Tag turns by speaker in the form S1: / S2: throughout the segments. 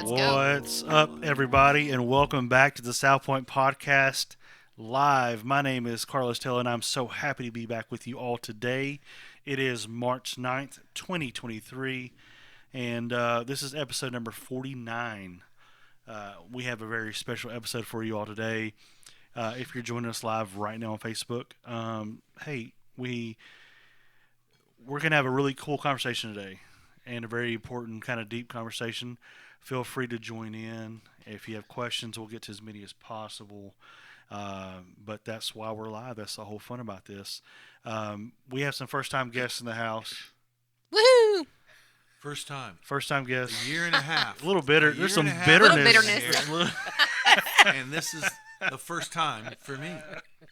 S1: Let's go.
S2: What's up, everybody, and welcome back to the SouthPoint Podcast live. My name is Carlos Tello, and I'm so happy to be back with you all today. It is March 9th, 2023, and this is episode number 49. We have a very special episode for you all today. If you're joining us live right now on Facebook, hey, we're going to have a really cool conversation today, and a very important kind of deep conversation. Feel free to join in. If you have questions, we'll get to as many as possible. But that's why we're live. That's the whole fun about this. We have some first-time guests in the house.
S1: Woohoo!
S3: First time
S2: guests.
S3: a year and a half.
S2: A little bitter. There's some
S3: Little
S2: bitterness.
S1: bitterness.
S3: And this is the first time for me.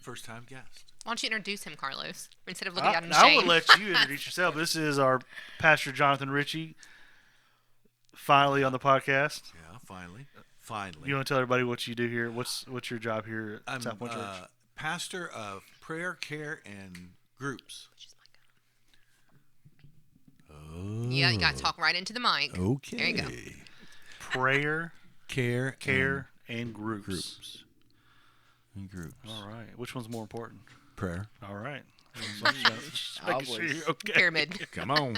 S3: First time guest.
S1: Why don't you introduce him, Carlos, instead of looking at him in
S2: I
S1: shame?
S2: will let you introduce yourself. This is our Pastor Jonathan Richey, finally on the podcast.
S3: Yeah, finally.
S2: You want to tell everybody what you do here? What's your job here at
S3: I'm
S2: SouthPoint Church?
S3: pastor of prayer, care, and groups. Oh.
S1: Yeah, you got to talk right into the mic.
S3: Okay.
S1: There you go.
S2: Prayer,
S3: Care,
S2: and groups.
S3: And groups.
S2: All right. Which one's more important?
S3: Prayer.
S2: All right. Just making sure you're okay.
S1: Pyramid.
S3: Come on.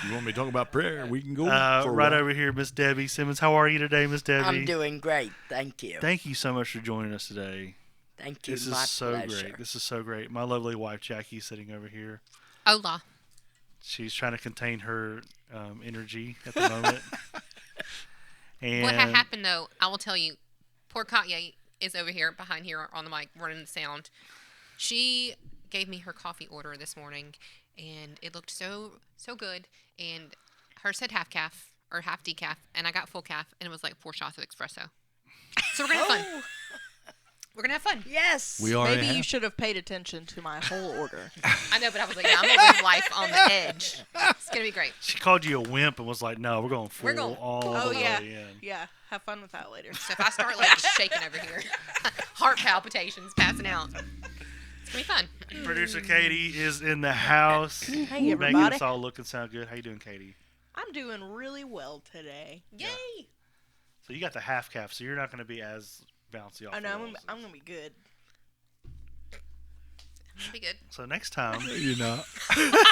S3: You want me to talk about prayer? We can go for
S2: right over here, Miss Debbie Simmons. How are you today, Miss Debbie?
S4: I'm doing great, thank you.
S2: Thank you so much for joining us today.
S4: Thank you,
S2: This
S4: my
S2: is so
S4: pleasure.
S2: great. This is so great. My lovely wife, Jacqui, sitting over here.
S1: Hola.
S2: She's trying to contain her energy at the moment. And
S1: What had happened, though, I will tell you, poor Katye is over here, behind here on the mic, running the sound. She gave me her coffee order this morning, and it looked so good. And hers said half calf, or half decaf, and I got full calf, and it was like 4 shots of espresso. So we're going to have fun. We're going to have fun.
S4: Yes.
S3: We are.
S5: Maybe you should have paid attention to my whole order.
S1: I know, but I was like, yeah, I'm going to live life on the edge. It's going to be great.
S2: she called you a wimp and was like, "No, we're going full
S1: We're going
S2: all
S5: Oh,
S2: the
S5: yeah.
S2: way in."
S5: Yeah, have fun with that later.
S1: So if I start like shaking over here, heart palpitations, passing out, it's gonna be fun.
S2: Producer Katie is in the house.
S5: Hey,
S2: Making
S5: everybody.
S2: us all look and sound good. How you doing, Katie?
S5: I'm doing really well today.
S1: Yay!
S2: So you got the half calf, so you're not going to be as bouncy off.
S5: I know,
S2: the walls.
S5: I'm going to be good.
S1: It'll be good.
S2: So next time,
S3: You're not.
S1: Everything's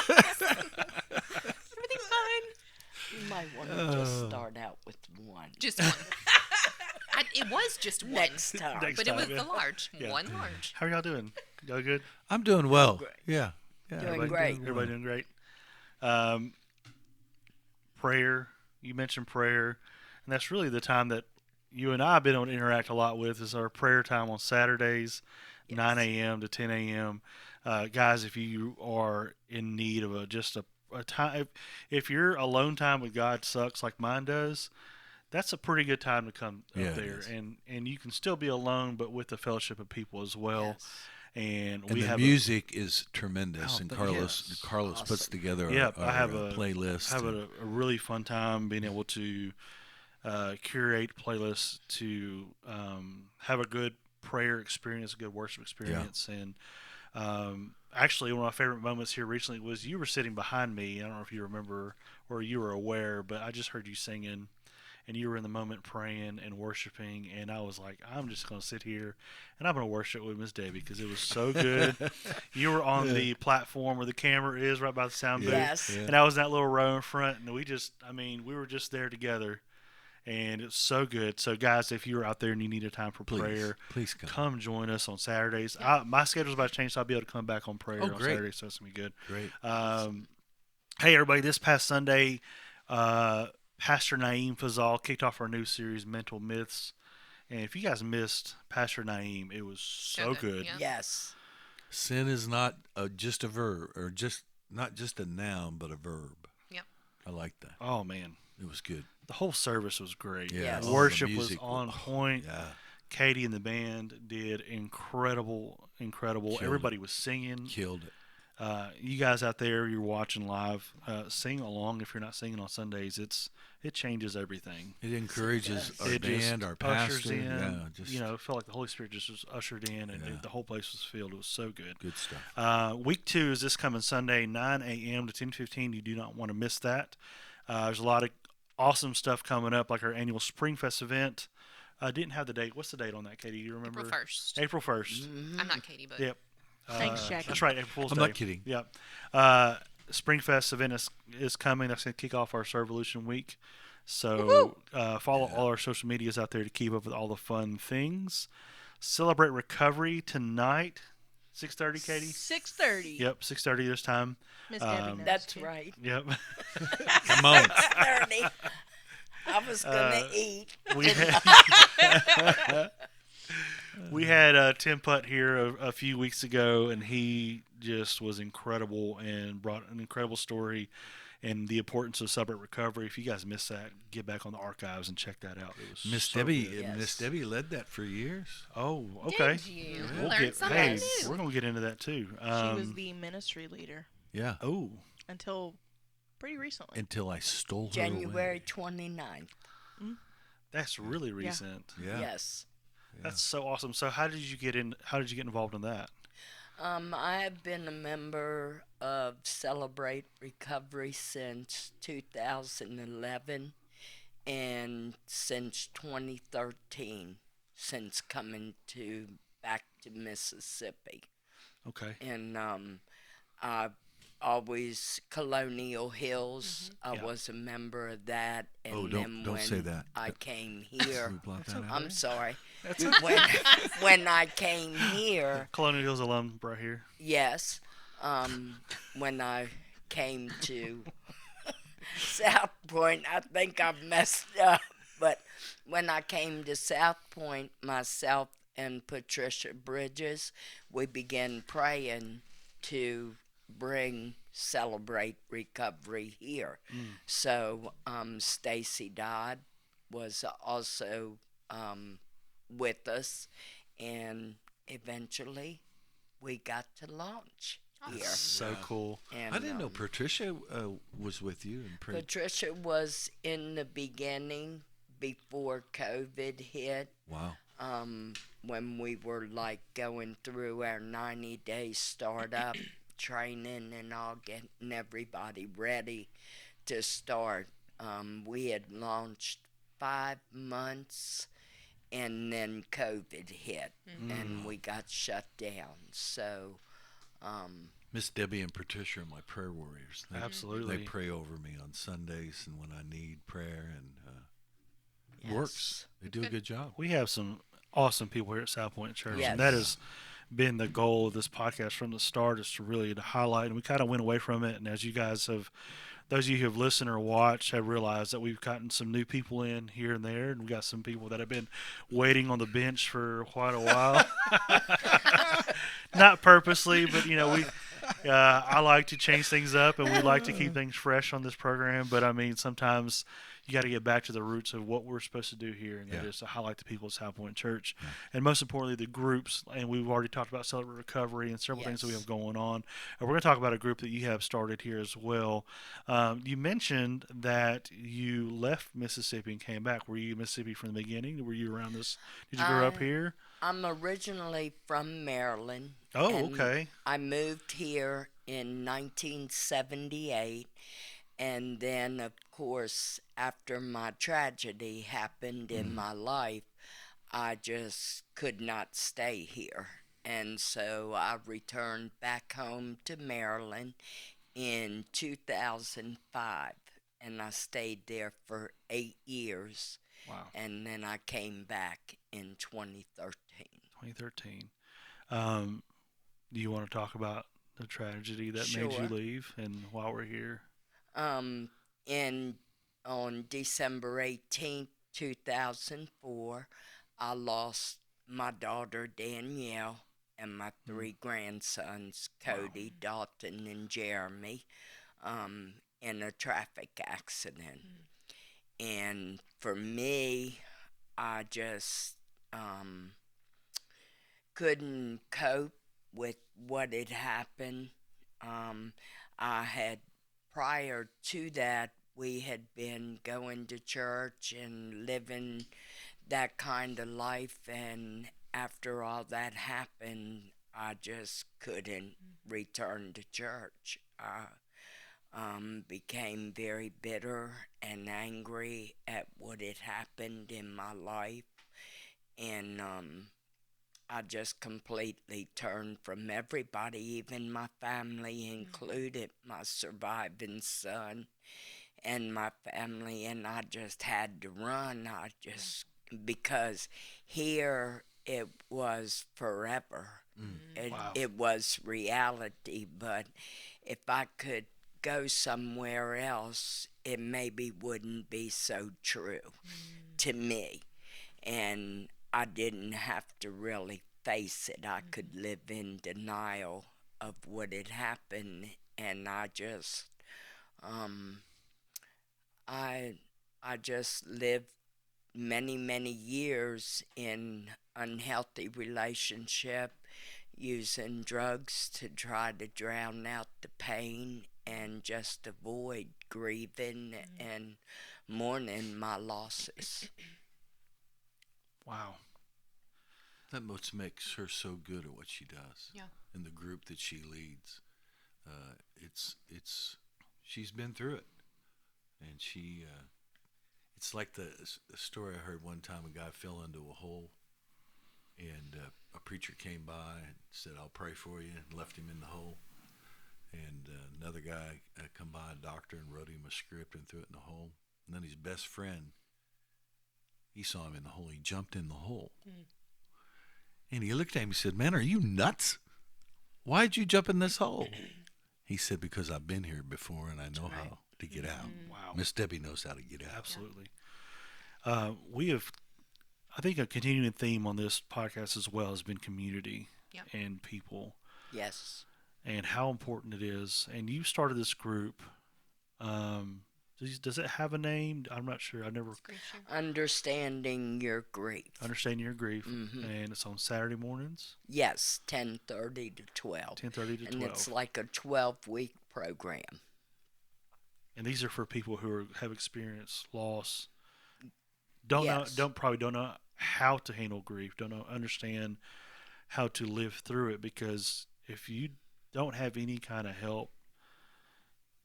S1: fine.
S4: You might want to just start out with one.
S1: Just one. It was just one,
S4: Next time.
S2: Next
S1: but it was
S2: time,
S1: the
S2: yeah.
S1: large.
S2: Yeah.
S1: One large.
S2: how are y'all doing? Y'all good?
S3: I'm doing well.
S4: Great.
S3: Yeah.
S4: Doing
S3: everybody
S4: great.
S2: Everybody doing great? Prayer. You mentioned prayer, and that's really the time that you and I have been able to interact a lot with. Is our prayer time on Saturdays, 9 a.m. to 10 a.m. Guys, if you are in need of just a time, if your alone time with God sucks like mine does, that's a pretty good time to come
S3: Yeah,
S2: up
S3: it
S2: there,
S3: is.
S2: and you can still be alone, but with the fellowship of people as well.
S4: Yes.
S2: And
S3: And
S2: we
S3: the
S2: have
S3: music is tremendous,
S2: Oh,
S3: and
S2: but
S3: Carlos
S2: yes.
S3: puts
S4: Awesome.
S3: together
S2: Yep,
S3: our
S2: I have a
S3: playlist.
S2: have a really fun time being able to curate playlists to have a good prayer experience, a good worship experience, and actually one of my favorite moments here recently was you were sitting behind me. I don't know if you remember or you were aware, but I just heard you singing. And you were in the moment praying and worshiping, and I was like, I'm just going to sit here, and I'm going to worship with Miss Debbie because it was so good. You were on the platform where the camera is, right by the sound booth,
S4: Yes.
S3: Yeah.
S2: and I was in that little row in front, and we were just there together, and it's so good. So, guys, if you're out there and you need a time for prayer,
S3: Please come.
S2: come join us on Saturdays. My schedule's about to change, so I'll be able to come back on prayer
S3: Oh,
S2: on
S3: great.
S2: Saturdays, so it's going to be good.
S3: Great.
S2: Hey, everybody, this past Sunday, Pastor Naeem Fazal kicked off our new series, Mental Myths. And if you guys missed Pastor Naeem, it was so good.
S1: Yeah.
S4: Yes.
S3: Sin is not just a verb, or not just a noun, but a verb.
S1: Yep.
S3: I like that.
S2: Oh, man.
S3: It was good.
S2: The whole service was great.
S3: Yeah.
S4: Yes.
S3: the
S2: Worship was
S3: music
S2: on point.
S3: Yeah.
S2: Katie and the band did incredible.
S3: Killed
S2: Everybody was singing.
S3: Killed it.
S2: You guys out there, you're watching live, sing along. If you're not singing on Sundays, it changes everything.
S3: It encourages our
S2: It just
S3: band, our
S2: ushers
S3: pastor.
S2: in.
S3: Yeah, just
S2: It felt like the Holy Spirit just was ushered in, and
S3: Yeah.
S2: the whole place was filled. It was so good.
S3: good stuff.
S2: Week 2 is this coming Sunday, 9 a.m. to 10:15. You do not want to miss that. There's a lot of awesome stuff coming up, like our annual Springfest event. I didn't have the date. What's the date on that, Katie? Do you remember?
S1: April 1st.
S2: April 1st.
S1: I'm not Katie, but
S2: Yep.
S5: Thanks, Jacqui.
S2: That's right, April Fool's
S3: I'm
S2: Day.
S3: not kidding.
S2: Yep. Springfest event is coming. That's going to kick off our Servolution week. So follow all our social medias out there to keep up with all the fun things. Celebrate Recovery tonight, 6:30, Katie?
S5: 6:30.
S2: Yep, 6:30 this time.
S5: Miss Debbie knows
S4: That's
S5: too.
S4: right.
S2: Yep.
S3: Come on.
S4: 30. I was gonna eat.
S2: We had Tim Putt here a few weeks ago, and he just was incredible and brought an incredible story and the importance of celebrate recovery. If you guys missed that, get back on the archives and check that out. It was
S3: Miss
S2: so
S3: Debbie,
S2: good.
S4: Yes.
S3: Miss Debbie led that for years.
S2: Oh, okay.
S1: Did you?
S2: We'll
S1: Learned
S2: get,
S1: something
S2: hey,
S1: new.
S2: we're gonna get into that too.
S5: She was the ministry leader
S3: Yeah.
S2: Oh,
S5: until pretty recently.
S3: Until I stole her
S4: January
S3: away.
S4: 29th.
S2: that's really recent.
S3: Yeah.
S4: Yes.
S2: That's so awesome. So how did you get in? How did you get involved in that?
S4: I have been a member of Celebrate Recovery since 2011 and since 2013, since coming back to Mississippi.
S2: Okay.
S4: And I always Colonial Hills. I
S2: Yeah.
S4: was a member of that. And
S3: Oh,
S4: then
S3: don't
S4: when
S3: say that.
S4: I came
S3: Can
S4: here,
S3: we blot that out?
S4: I'm sorry. When I came here,
S2: Colonial Hills alum right here.
S4: yes, when I came to South Point, I think I've messed up, but when I came to South Point, myself and Patricia Bridges, we began praying to celebrate recovery here. So Stacy Dodd was also with us, and eventually we got to launch here.
S2: So cool.
S4: And
S3: I didn't know Patricia was with you in prayer.
S4: Patricia was in the beginning before COVID hit.
S3: Wow.
S4: When we were like going through our 90-day startup training and all, getting everybody ready to start. We had launched 5 months, and then COVID hit, and we got shut down. So,
S3: Miss Debbie and Patricia are my prayer warriors.
S2: Absolutely.
S3: They pray over me on Sundays and when I need prayer, and it
S4: yes.
S3: works. They do a good job.
S2: We have some awesome people here at SouthPoint Church,
S4: Yes.
S2: and that has been the goal of this podcast from the start, is to really to highlight, and we kind of went away from it. And as you guys have, those of you who have listened or watched, have realized that we've gotten some new people in here and there, and we got some people that have been waiting on the bench for quite a while. Not purposely, but we. I like to change things up, and we like to keep things fresh on this program. But I mean, sometimes you got to get back to the roots of what we're supposed to do here, and that is to highlight the people at SouthPoint Church, and most importantly, the groups. And we've already talked about Celebrate Recovery and several things that we have going on. And we're going to talk about a group that you have started here as well. You mentioned that you left Mississippi and came back. Were you in Mississippi from the beginning? Were you around this? Did you grow up here?
S4: I'm originally from Maryland.
S2: Oh,
S4: and
S2: okay.
S4: I moved here in 1978, and then, of course, after my tragedy happened in my life, I just could not stay here. And so I returned back home to Maryland in 2005, and I stayed there for 8 years.
S2: Wow.
S4: And then I came back in 2013.
S2: 2013. Do you want to talk about the tragedy that made you
S4: Sure.
S2: leave and while we're here?
S4: On December 18th, 2004, I lost my daughter Danielle and my 3 grandsons, Cody, Dalton, and Jeremy, in a traffic accident. And for me, I just couldn't cope with what had happened. I had, prior to that, we had been going to church and living that kind of life, and after all that happened, I just couldn't return to church. became very bitter and angry at what had happened in my life. And I just completely turned from everybody, even my family, included my surviving son and my family. And I just had to run. Because here it was forever.
S2: Wow.
S4: It was reality. But if I could go somewhere else, it maybe wouldn't be so true to me. And I didn't have to really face it. I could live in denial of what had happened, and I just lived many years in unhealthy relationship, using drugs to try to drown out the pain and just avoid grieving and mourning my losses.
S2: Wow.
S3: That much makes her so good at what she does.
S1: Yeah.
S3: And the group that she leads, she's been through it, and it's like the story I heard one time. A guy fell into a hole, and a preacher came by and said, "I'll pray for you," and left him in the hole. And another guy come by, a doctor, and wrote him a script and threw it in the hole. And then his best friend, he saw him in the hole. He jumped in the hole. And he looked at him and said, "Man, are you nuts? Why'd you jump in this hole?" He said, "Because I've been here before and I know how to get out."
S2: Wow.
S3: Miss Debbie knows how to get out.
S2: Absolutely. We have, I think, a continuing theme on this podcast as well has been community and people.
S4: Yes.
S2: And how important it is. And you started this group. Does it have a name? I'm not sure. I never
S4: Understanding Your Grief.
S2: Understanding Your Grief. And it's on Saturday mornings?
S4: Yes, 10:30 to 12.
S2: 10:30 to 12.
S4: And it's like a 12-week program.
S2: And these are for people who have experienced loss. Don't know how to handle grief. Understand how to live through it, because if you don't have any kind of help,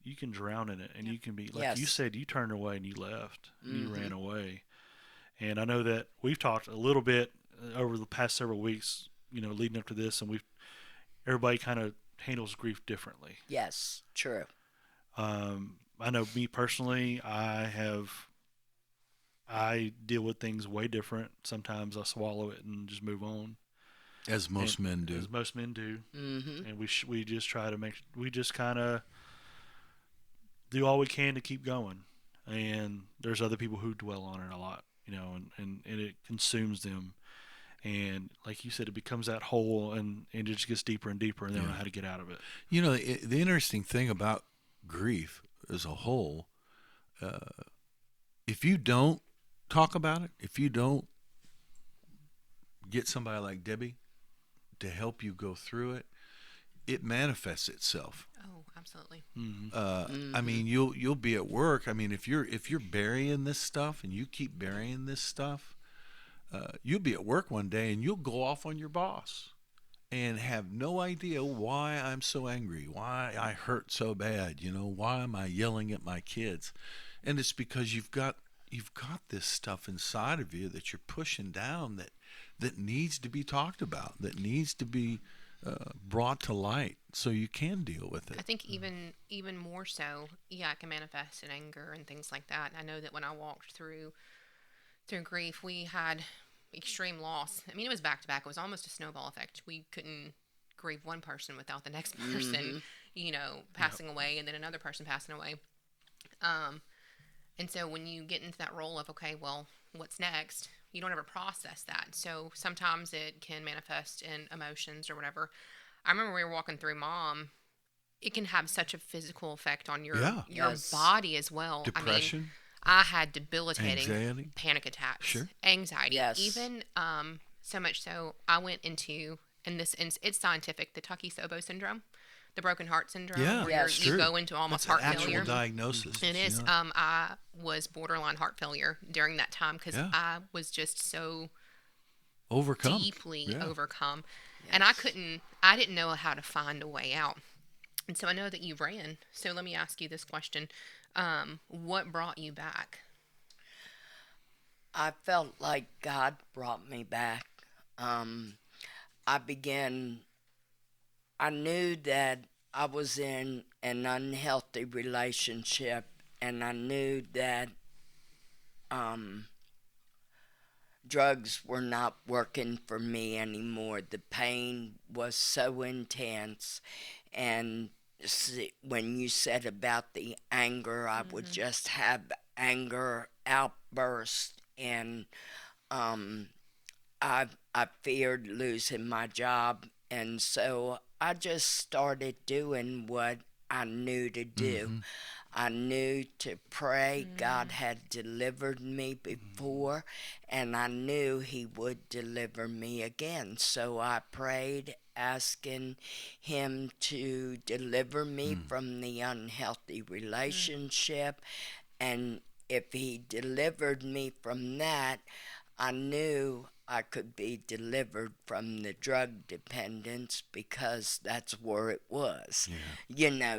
S2: you can drown in it, and you can be like you said. You turned away and you left. And you ran away. And I know that we've talked a little bit over the past several weeks, leading up to this, and everybody kind of handles grief differently.
S4: Yes, true.
S2: I know me personally, I deal with things way different. Sometimes I swallow it and just move on.
S3: As most men do.
S2: As most men do. And we just try to we just kind of do all we can to keep going. And there's other people who dwell on it a lot, and it consumes them. And like you said, it becomes that hole, and it just gets deeper and deeper, and they don't know how to get out of it.
S3: The interesting thing about grief as a whole, if you don't talk about it, if you don't get somebody like Debbie to help you go through it, it manifests itself.
S1: Oh, absolutely.
S3: I mean, you'll be at work. I mean, if you're burying this stuff and you keep burying this stuff, you'll be at work one day and you'll go off on your boss and have no idea why I'm so angry, why I hurt so bad. Why am I yelling at my kids? And it's because you've got this stuff inside of you that you're pushing down that needs to be talked about, that needs to be brought to light so you can deal with it.
S1: I think even more so, it can manifest in anger and things like that. I know that when I walked through grief, we had extreme loss. I mean, it was back to back. It was almost a snowball effect. We couldn't grieve one person without the next person, passing away, and then another person passing away. And so when you get into that role of, okay, well, what's next? You don't ever process that. So sometimes it can manifest in emotions or whatever. I remember we were walking through Mom. It can have such a physical effect on your body as well.
S3: Depression.
S1: I had debilitating
S3: anxiety,
S1: panic attacks,
S3: sure,
S1: anxiety.
S4: Yes.
S1: Even so much so, I went into, and it's scientific, the Takotsubo syndrome, the broken heart syndrome, where you go into almost heart
S3: failure.
S1: failure.
S3: Actual diagnosis.
S1: It is. I was borderline heart failure during that time because I was just so deeply overcome, and I didn't know how to find a way out. And so I know that you ran. So let me ask you this question. What brought you back?
S4: I felt like God brought me back. Um, I began, I knew that I was in an unhealthy relationship, and I knew that um, drugs were not working for me anymore. The pain was so intense, and when you said about the anger, I would just have anger outbursts, and um, I feared losing my job, and so I just started doing what I knew to do. I knew to pray. God had delivered me before, and I knew He would deliver me again. So I prayed, asking Him to deliver me from the unhealthy relationship. And if He delivered me from that, I knew I could be delivered from the drug dependence, because that's where it was.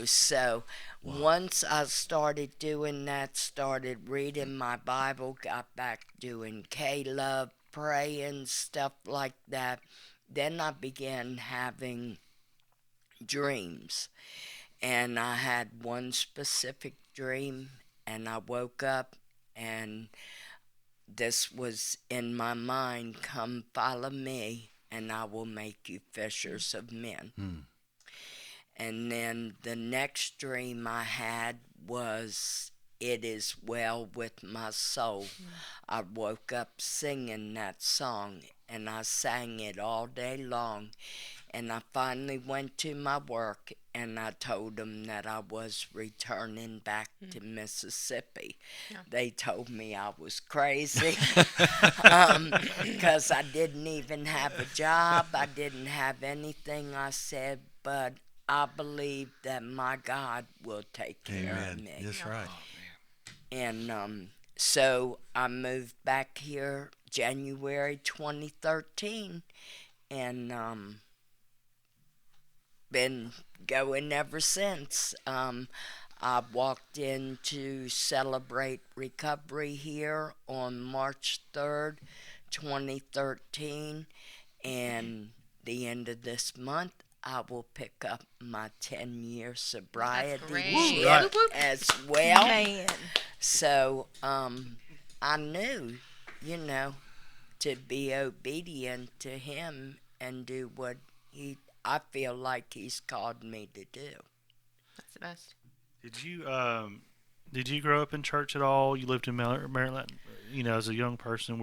S4: So once I started doing that, started reading my Bible, got back doing K-Love, praying, stuff like that, then I began having dreams. And I had one specific dream, and I woke up, and this was in my mind: come follow me, and I will make you fishers of men. And then the next dream I had was, it is well with my soul. I woke up singing that song, and I sang it all day long. And I finally went to my work, and I told them that I was returning back to Mississippi.
S1: Yeah.
S4: They told me I was crazy, because I didn't even have a job. I didn't have anything. I said, but I believe that my God will take care of
S3: Amen.
S4: me.
S3: That's right.
S4: And so I moved back here January 2013, and been going ever since. I walked in to celebrate recovery here on March 3rd, 2013, and the end of this month, I will pick up my 10-year sobriety
S1: great.
S4: chip
S1: Whoop, whoop.
S4: as well.
S5: Man.
S4: So I knew, to be obedient to Him and do what I feel like He's called me to do.
S1: That's the best.
S2: Did you grow up in church at all? You lived in Maryland, as a young person.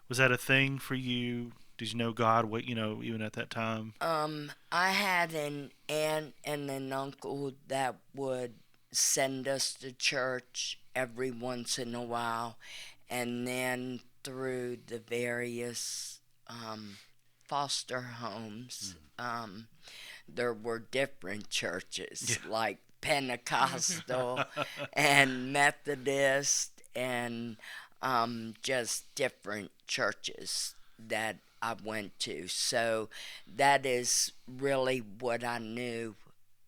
S2: Was that a thing for you? Did you know God? Even at that time.
S4: I had an aunt and an uncle that would send us to church every once in a while, and then through the various foster homes, there were different churches, like Pentecostal and Methodist, and just different churches that I went to. So that is really what I knew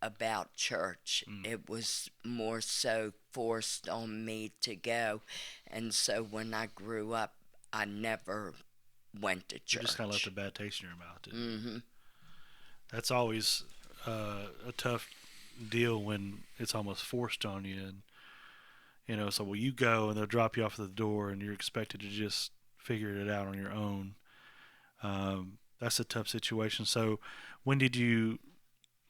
S4: about church. It was more so forced on me to go. And so when I grew up, I never went to church.
S2: You just kind of left a bad taste in your mouth, didn't you?
S4: Mm-hmm.
S2: That's always a tough deal when it's almost forced on you. And, so you go and they'll drop you off at the door and you're expected to just figure it out on your own. That's a tough situation. So when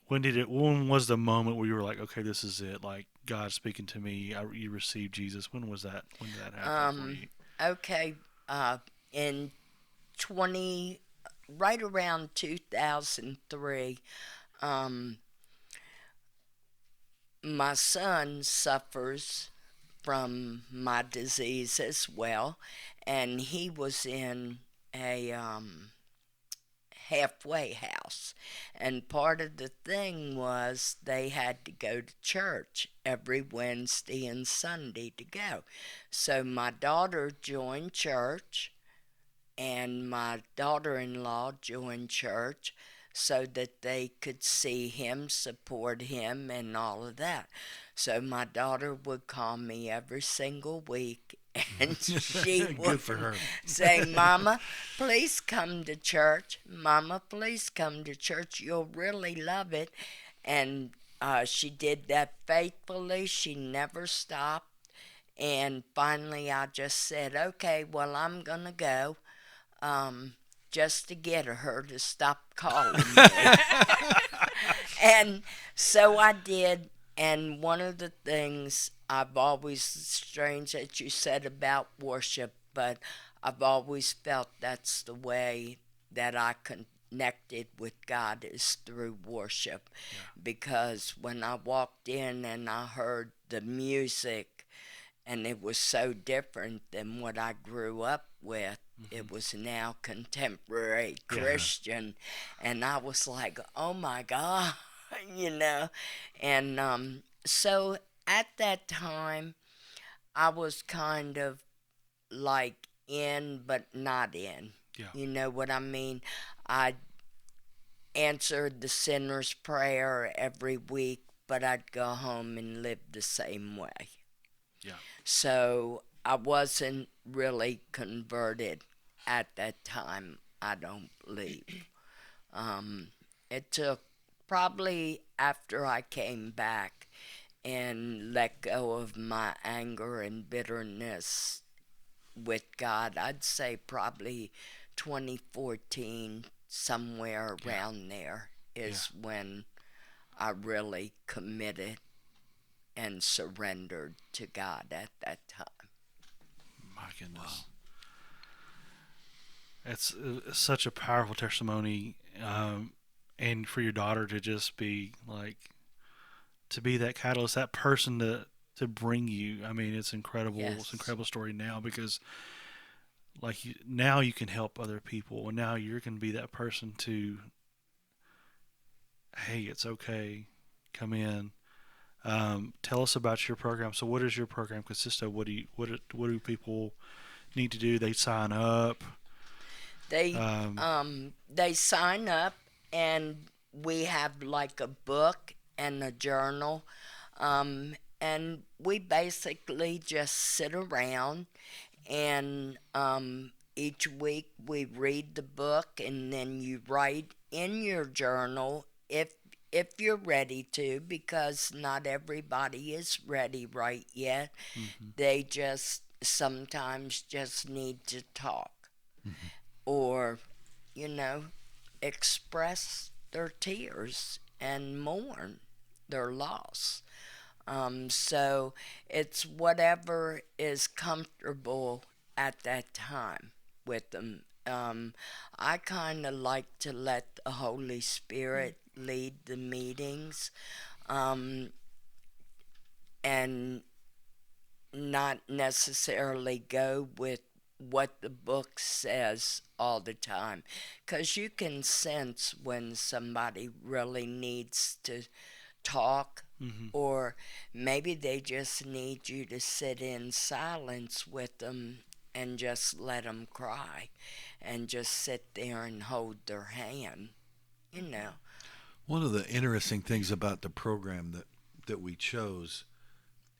S2: was the moment where you were like, okay, this is it, like God's speaking to me, you received Jesus? When was that? When did that happen for you?
S4: Okay, in right around 2003, my son suffers from my disease as well, and he was in a halfway house. And part of the thing was they had to go to church every Wednesday and Sunday to go. So my daughter joined church, and my daughter-in-law joined church. so that they could see him, support him, and all of that. So my daughter would call me every single week, and she
S3: Good
S4: would
S3: for her.
S4: say, Mama, please come to church. Mama, please come to church. You'll really love it. And she did that faithfully. She never stopped. And finally, I just said, okay, well, I'm going to go just to get her to stop calling me. And so I did. And one of the things I've always, strange that you said about worship, but I've always felt that's the way that I connected with God is through worship. Yeah. Because when I walked in and I heard the music, and it was so different than what I grew up with. Mm-hmm. It was now contemporary Christian. Yeah. And I was like, oh my God, you know. And so at that time, I was kind of like in but not in. Yeah. You know what I mean? I answered the sinner's prayer every week, but I'd go home and live the same way. Yeah. So I wasn't really converted at that time, I don't believe. It took probably after I came back and let go of my anger and bitterness with God, I'd say probably 2014, somewhere around there is when I really committed and surrendered to God at that time.
S2: My goodness. Wow. It's such a powerful testimony, and for your daughter to just be like, to be that catalyst, that person to bring you. I mean, it's incredible. Yes. It's an incredible story now because, like, now you can help other people, and now you're going to be that person to, hey, it's okay, come in. Tell us about your program. So what does your program consist of? What do people need to do? They sign up.
S4: They sign up, and we have like a book and a journal, and we basically just sit around, and each week we read the book, and then you write in your journal if you're ready to, because not everybody is ready right yet. Mm-hmm. They just sometimes just need to talk. Mm-hmm. Or, you know, express their tears and mourn their loss. So it's whatever is comfortable at that time with them. I kind of like to let the Holy Spirit lead the meetings, and not necessarily go with what the book says all the time, because you can sense when somebody really needs to talk. Mm-hmm. Or maybe they just need you to sit in silence with them and just let them cry and just sit there and hold their hand, you know.
S3: One of the interesting things about the program that we chose,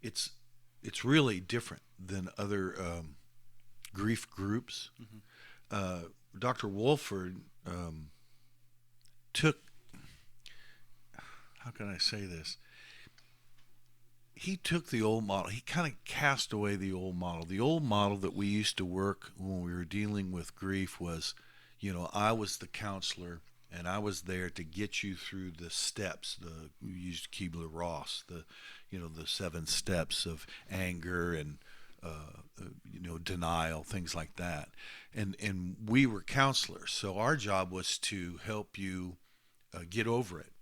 S3: it's really different than other grief groups. Mm-hmm. Dr. Wolford took, how can I say this? He took the old model. He kind of cast away the old model. The old model that we used to work when we were dealing with grief was, you know, I was the counselor, and I was there to get you through the steps. We used Kubler-Ross, the 7 steps of anger and denial, things like that. And we were counselors, so our job was to help you get over it,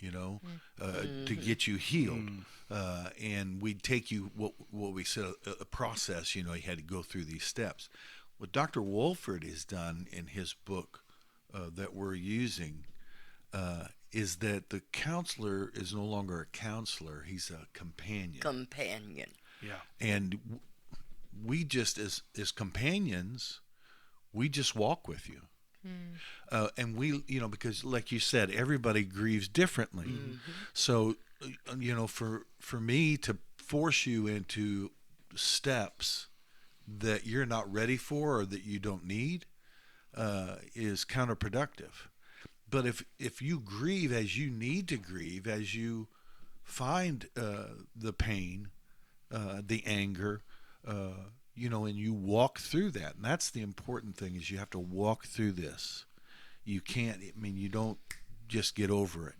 S3: to get you healed. And we'd take you what we said a process. You had to go through these steps. What Dr. Wolford has done in his book that we're using is that the counselor is no longer a counselor; he's a companion. Yeah. And we just as companions, we just walk with you. And we, because like you said, everybody grieves differently. So, for me to force you into steps that you're not ready for or that you don't need is counterproductive. But if you grieve as you need to grieve, as you find the pain, the anger, and you walk through that, and that's the important thing, is you have to walk through this. You can't, you don't just get over it.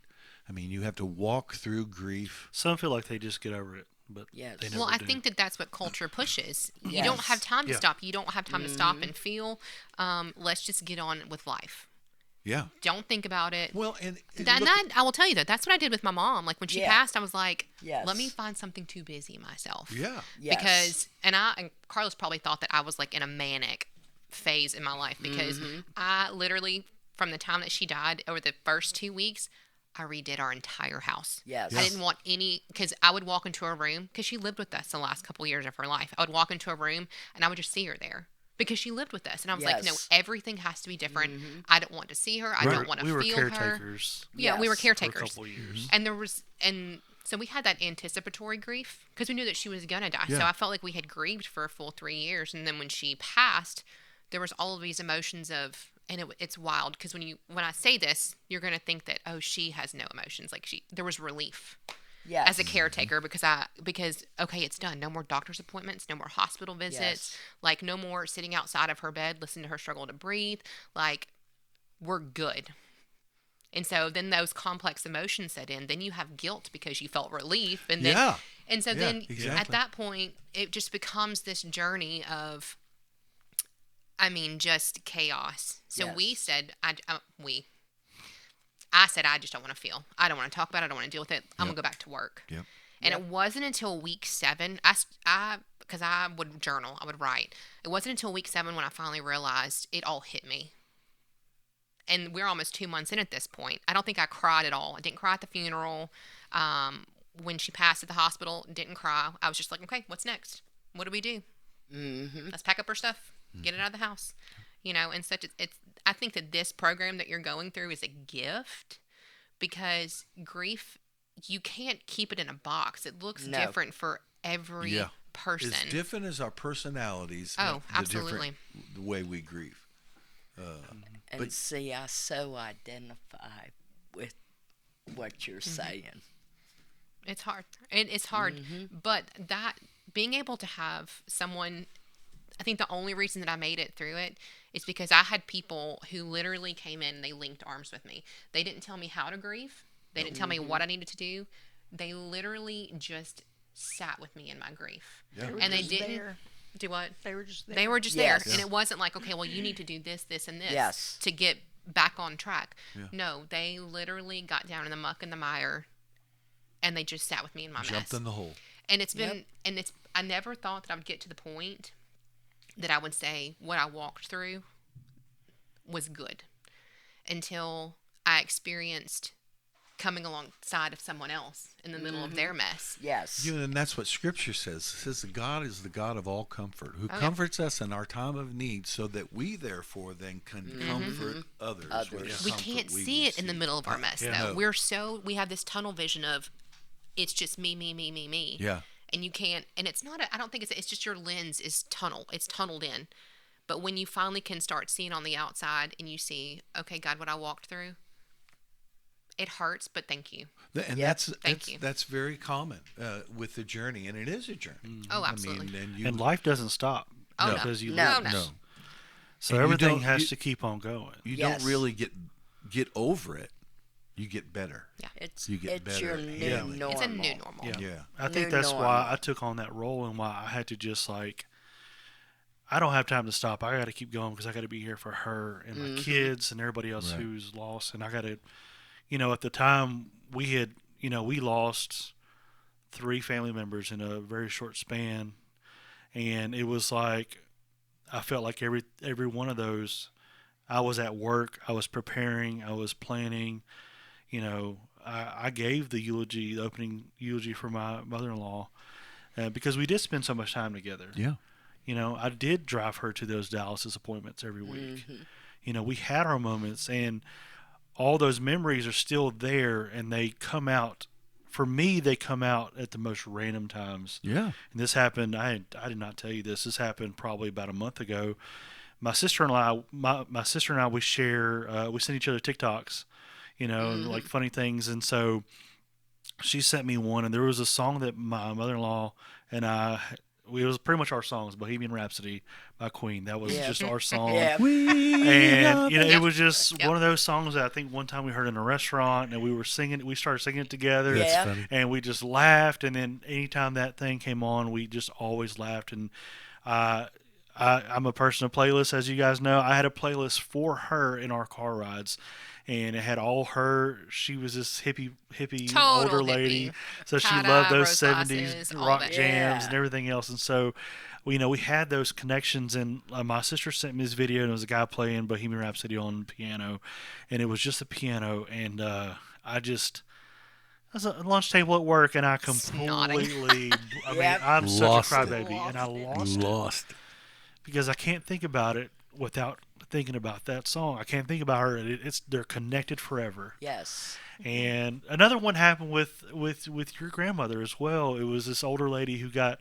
S3: You have to walk through grief.
S2: Some feel like they just get over it, but
S4: Yes.
S2: they never
S1: Well, I
S2: do.
S1: think that's what culture pushes. You
S4: Yes.
S1: don't have time to
S2: Yeah.
S1: stop. You don't have time to stop and feel. Let's just get on with life.
S3: Yeah.
S1: Don't think about it.
S3: Well, and
S1: I will tell you that's what I did with my mom. Like when she
S4: Yeah.
S1: passed, I was like,
S4: Yes.
S1: let me find something to busy myself.
S3: yeah.
S4: Yes.
S1: Because and Carlos probably thought that I was like in a manic phase in my life because I literally, from the time that she died, over the first 2 weeks, I redid our entire house.
S4: Yes.
S1: I didn't want because I would walk into a room, because she lived with us the last couple years of her life. I would walk into a room and I would just see her there because she lived with us. And I was like, no,
S4: Yes.
S1: everything has to be different. I don't want to see her. I
S2: We
S1: don't
S2: were-
S1: want to
S2: we were
S1: feel her.
S2: caretakers
S1: Yeah, we were
S4: Yes.
S2: for a
S1: caretakers.
S2: couple of years.
S1: And so we had that anticipatory grief because we knew that she was going to die. So
S3: Yeah.
S1: I felt like we had grieved for a full 3 years. And then when she passed, there was all of these emotions of, and it's wild because when I say this, you're going to think that, oh, she has no emotions. Like there was relief
S4: Yes.
S1: as a caretaker because okay, it's done. No more doctor's appointments, no more hospital visits,
S4: Yes.
S1: like no more sitting outside of her bed, listening to her struggle to breathe. Like we're good. And so then those complex emotions set in. Then you have guilt because you felt relief. And then,
S3: Yeah.
S1: and so
S3: Yeah,
S1: then
S3: exactly.
S1: at that point, it just becomes this journey of, just chaos. So
S4: Yes.
S1: we said, I said, I just don't want to feel. I don't want to talk about it. I don't want to deal with it. I'm going to go back to work.
S3: Yep.
S1: And it wasn't until week 7, because I would journal, I would write. It wasn't until week 7 when I finally realized it all hit me. And we're almost 2 months in at this point. I don't think I cried at all. I didn't cry at the funeral. When she passed at the hospital, didn't cry. I was just like, okay, what's next? What do we do? Let's pack up our stuff, get it out of the house. And I think that this program that you're going through is a gift because grief, you can't keep it in a box. It looks
S4: No.
S1: different for every
S3: Yeah.
S1: person.
S3: As different as our personalities.
S1: Oh,
S3: the
S1: absolutely.
S3: The way we grieve.
S4: And
S3: But-
S4: see, I so identify with what you're saying.
S1: It's hard. It's hard. But that being able to have someone, I think the only reason that I made it through it is because I had people who literally came in and they linked arms with me. They didn't tell me how to grieve. They didn't tell me what I needed to do. They literally just sat with me in my grief.
S3: Yeah.
S1: And they
S5: just
S1: didn't
S5: there.
S1: do what?
S5: They were just there.
S1: They were just
S4: Yes.
S1: there. And it wasn't like, okay, well, you need to do this, this, and this
S4: Yes.
S1: to get back on track.
S3: Yeah.
S1: No, they literally got down in the muck and the mire and they just sat with me in my
S3: Jumped
S1: mess.
S3: in the hole.
S1: And I never thought that I would get to the point that I would say what I walked through was good until I experienced coming alongside of someone else in the middle of their mess.
S4: Yes.
S3: And that's what Scripture says. It says that God is the God of all comfort, who
S1: yeah.
S3: comforts us in our time of need, so that we therefore then can comfort others. with the
S1: We
S3: comfort
S1: can't see it in the
S3: receive.
S1: middle of our mess,
S2: Yeah.
S1: though.
S3: No.
S1: We have this tunnel vision of it's just me, me, me, me, me.
S3: Yeah.
S1: And you can't, and it's not, I don't think it's just your lens is it's tunneled in. But when you finally can start seeing on the outside and you see, okay, God, what I walked through, it hurts, but thank you.
S3: And
S4: Yep.
S1: Thank you.
S3: that's very common with the journey, and it is a journey.
S1: Oh, absolutely.
S2: And life doesn't stop
S1: Oh, no.
S2: because you
S4: No.
S2: live.
S1: No.
S3: No,
S2: So
S3: And you
S2: everything
S3: don't-
S2: has
S3: you-
S2: to keep on going.
S3: you
S4: Yes.
S3: don't really get over it. You get better.
S4: It's
S3: You get
S4: it's
S3: better
S4: your
S3: at
S4: new
S3: handling it.
S4: normal.
S1: It's a new normal.
S2: Yeah.
S3: Yeah.
S2: I think
S4: New
S2: that's why
S4: normal.
S2: I took on that role and why I had to just I don't have time to stop. I got to keep going because I got to be here for her and my kids and everybody else
S3: Right.
S2: who's lost. And I got to, at the time we had, we lost 3 family members in a very short span. And it was like, I felt like every one of those, I was at work, I was preparing, I was planning, I gave the opening eulogy for my mother-in-law because we did spend so much time together.
S3: Yeah.
S2: I did drive her to those dialysis appointments every week. we had our moments, and all those memories are still there, and they come out. For me, they come out at the most random times.
S3: Yeah.
S2: And this happened. I did not tell you this. This happened probably about a month ago. My sister and I, we share. We send each other TikToks, and like funny things. And so she sent me one, and there was a song that my mother-in-law and I. It was pretty much our songs, Bohemian Rhapsody by Queen. That was just our song.
S4: Yeah.
S2: And it was just one of those songs that I think one time we heard in a restaurant, and we started singing it together.
S4: Yeah.
S3: That's funny.
S2: And we just laughed, and then anytime that thing came on, we just always laughed. And I'm a person of playlists, as you guys know. I had a playlist for her in our car rides, and it had all her. She was this hippie
S1: Total
S2: older
S1: hippie.
S2: lady, so she
S1: Tada,
S2: loved those
S1: rose
S2: 70s
S1: glasses, all
S2: rock
S1: that.
S2: jams
S4: Yeah.
S2: and everything else. And so, we had those connections. And my sister sent me this video, and it was a guy playing Bohemian Rhapsody on piano, and it was just a piano. And I was at a lunch table at work, and I completely. I'm
S3: Lost
S2: such a
S3: it.
S2: crybaby, and I lost it because I can't think about it without thinking about that song. I can't think about her. They're connected forever.
S4: Yes.
S2: And another one happened with your grandmother as well. It was this older lady who got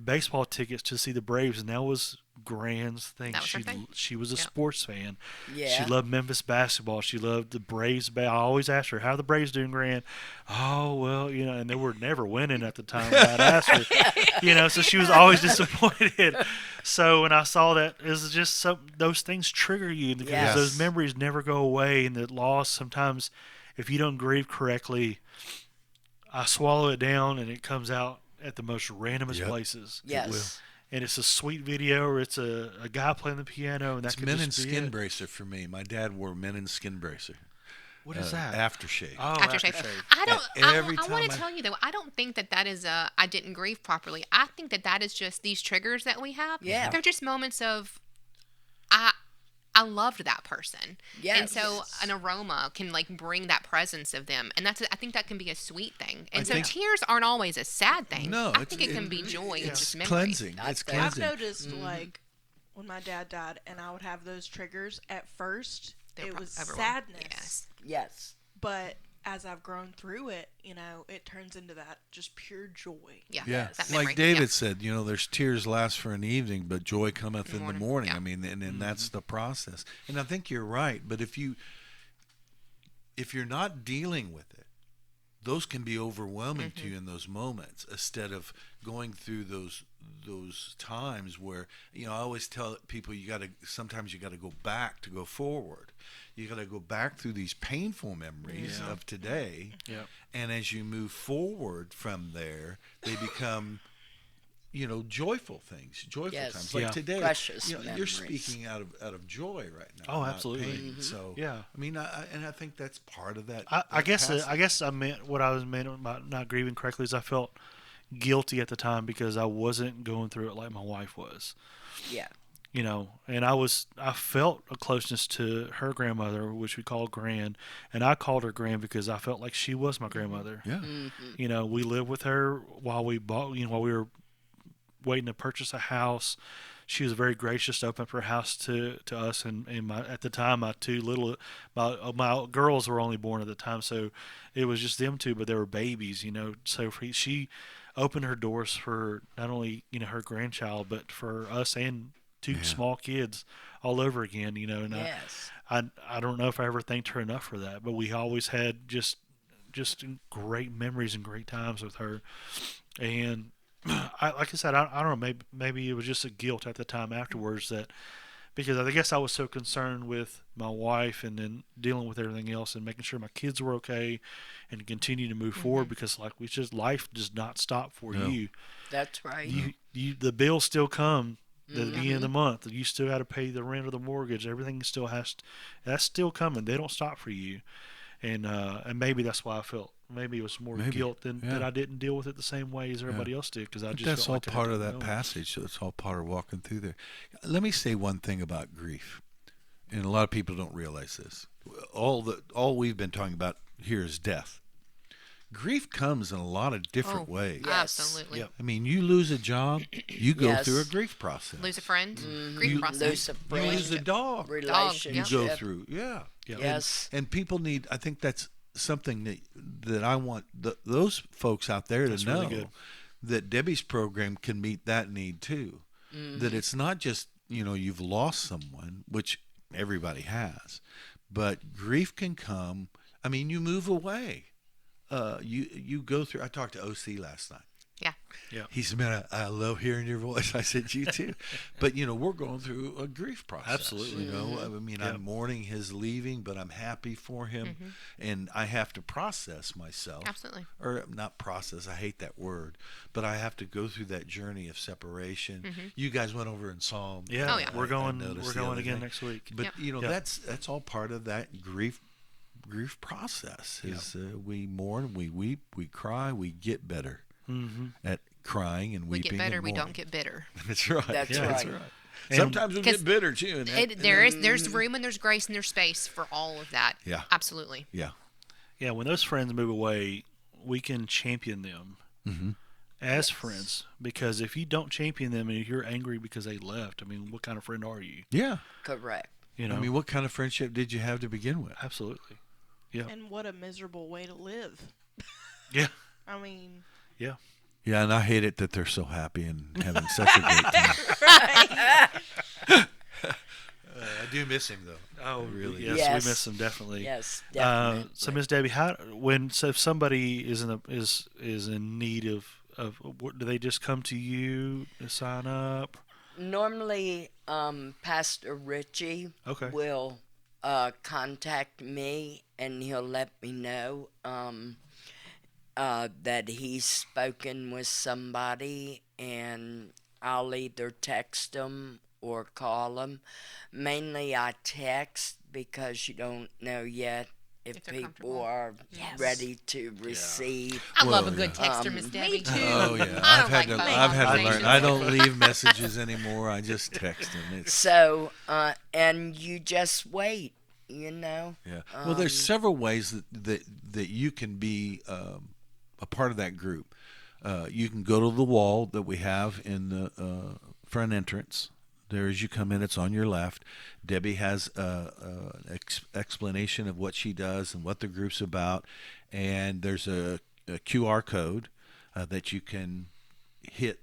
S2: baseball tickets to see the Braves, and that was Grand's thing.
S1: That was her thing.
S2: She was a
S1: Yep.
S2: sports fan.
S4: Yeah.
S2: She loved Memphis basketball. She loved the Braves. I always asked her, "How are the Braves doing, Grand?" "Oh, well, and they were never winning at the time when I'd asked her, so she was always disappointed. So when I saw that, it was just those things trigger you because
S4: Yes.
S2: those memories never go away, and the loss sometimes, if you don't grieve correctly, I swallow it down and it comes out at the most randomest
S3: Yep.
S2: places.
S4: Yes.
S2: And it's a sweet video, or it's a guy playing the piano, and that
S3: It's
S2: could
S3: men in
S2: just be
S3: skin
S2: it.
S3: bracer for me. My dad wore men in skin bracer.
S2: What is that?
S3: Aftershave.
S2: Oh,
S1: Aftershave.
S2: aftershave.
S1: I don't.
S3: Every
S1: I want
S3: time
S1: to
S3: I-
S1: tell you though. I don't think that is I didn't grieve properly. I think that is just these triggers that we have.
S4: Yeah.
S1: They're just moments of, I loved that person.
S4: Yes.
S1: And so an aroma can like bring that presence of them, and I think that can be a sweet thing. And so
S3: think-
S1: tears aren't always a sad thing.
S3: No,
S1: I think it can be joy and
S3: It's
S1: just memory.
S3: cleansing.
S4: I
S3: It's
S4: think-
S5: I've
S3: cleansing.
S5: noticed like when my dad died and I would have those triggers at first, it was
S1: Everyone.
S5: sadness.
S1: Yes.
S4: Yes.
S5: But as I've grown through it, it turns into that just pure joy.
S1: Yeah.
S3: Yeah,
S1: That memory.
S3: like David
S1: Yeah.
S3: said, there's tears last for an evening, but joy cometh in the morning.
S1: Yeah.
S3: I mean, and that's the process. And I think you're right. But if you're not dealing with it, those can be overwhelming to you in those moments. Instead of going through those times where I always tell people sometimes you got to go back to go forward. You got to go back through these painful memories of today.
S2: Yeah.
S3: And as you move forward from there, they become, joyful things, joyful
S4: Yes.
S3: times. Like
S2: Yeah.
S3: today,
S4: Precious
S3: you're
S4: memories.
S3: speaking out of joy right now.
S2: Oh,
S3: not
S2: absolutely.
S3: pain. So
S2: Yeah.
S3: I mean, I think that's part of that.
S2: I guess
S3: passage.
S2: I meant what I was meant about not grieving correctly is I felt guilty at the time because I wasn't going through it like my wife was.
S4: Yeah.
S2: And I felt a closeness to her grandmother, which we call Gran, and I called her Gran because I felt like she was my grandmother.
S3: Yeah.
S2: We lived with her while we were waiting to purchase a house. She was very gracious to open up her house to us, and at the time my girls were only born at the time, so it was just them two, but they were babies, So she opened her doors for not only her grandchild, but for us and two small kids all over again, And
S4: Yes.
S2: I don't know if I ever thanked her enough for that, but we always had just great memories and great times with her, and. Like I said, I don't know. Maybe it was just a guilt at the time afterwards because I guess I was so concerned with my wife and then dealing with everything else and making sure my kids were okay and continue to move forward because life does not stop for
S3: No.
S2: you.
S4: That's right.
S2: The bills still come at the beginning of the month. You still got to pay the rent or the mortgage. Everything that's still coming. They don't stop for you, and maybe that's why I felt. Maybe it was more guilt than that I didn't deal with it the same way as everybody else did because I just
S3: that's
S2: felt
S3: all
S2: like
S3: part of that passage. So it's all part of walking through there. Let me say one thing about grief, and a lot of people don't realize this. All we've been talking about here is death. grief comes in a lot of different ways.
S4: Yes.
S1: Absolutely.
S2: Yep.
S3: I mean, you lose a job, you go
S4: Yes.
S3: through a grief process.
S1: Lose a friend.
S4: Mm-hmm.
S1: Grief process.
S4: Lose a
S3: You
S4: friend,
S3: lose a dog,
S1: Dog,
S3: you
S4: relationship.
S3: go through. Yeah.
S2: Yep.
S4: Yes.
S3: And people need, I think that's something that I want those folks out there
S2: That's
S3: to know
S2: really good.
S3: that Debbie's program can meet that need too. That it's not just, you've lost someone, which everybody has, but grief can come. I mean, you move away. You go through. I talked to OC last night.
S1: Yeah.
S3: He said, "Man, I love hearing your voice." I said, "You too." But we're going through a grief process.
S2: Absolutely.
S3: I mean,
S2: Yep.
S3: I'm mourning his leaving, but I'm happy for him, and I have to process myself.
S1: Absolutely.
S3: Or not process. I hate that word, but I have to go through that journey of separation. You guys went over and saw him.
S2: Yeah,
S1: Oh, yeah.
S2: we're going.
S3: noticed
S2: We're
S3: the
S2: going
S3: other
S2: again
S3: day.
S2: next week.
S3: But
S1: Yep.
S2: Yep.
S3: that's all part of that grief process. Is we mourn, we weep, we cry, we get better at crying and
S1: We
S3: weeping.
S1: get better.
S3: and
S1: We
S3: mourning.
S1: don't get bitter.
S3: That's right.
S4: That's
S3: Yeah,
S4: right.
S3: That's right.
S2: And-
S3: Sometimes we
S1: 'Cause
S3: get bitter too. And
S1: There's room and there's grace and there's space for all of that.
S3: Yeah.
S1: Absolutely.
S3: yeah.
S2: Yeah, when those friends move away, we can champion them as friends. Because if you don't champion them and you're angry because they left, I mean, what kind of friend are you?
S3: Yeah.
S4: Correct.
S2: You know,
S3: I mean, what kind of friendship did you have to begin with?
S2: absolutely. Yeah,
S5: And what a miserable way to live.
S2: yeah,
S5: I mean,
S2: yeah.
S3: Yeah, and I hate it that they're so happy and having such a great time. I do miss him though.
S2: Oh,
S3: really?
S2: Yes,
S4: Yes.
S2: we miss them definitely.
S4: Yes, definitely.
S2: So, Miss Debbie, if somebody is in need of what, do they just come to you to sign up?
S4: Normally, Pastor Richey
S2: Okay.
S4: will contact me and he'll let me know that he's spoken with somebody, and I'll either text them or call them. Mainly I text because you don't know yet if
S1: they're
S4: people
S1: comfortable.
S4: are
S1: Yes.
S4: ready to receive.
S1: I love a
S3: Well,
S1: good
S3: yeah.
S1: texter, Miss Debbie.
S3: Oh yeah,
S1: I
S3: I've
S1: don't
S3: had
S1: like
S3: to.
S1: phone
S3: I've had to learn.
S1: conversations.
S3: I don't leave messages anymore. I just text them. It's
S4: So, and you just wait,
S3: yeah. Well, there's several ways that you can be a part of that group. You can go to the wall that we have in the front entrance. There, as you come in, it's on your left. Debbie has an explanation of what she does and what the group's about, and there's a QR code that you can hit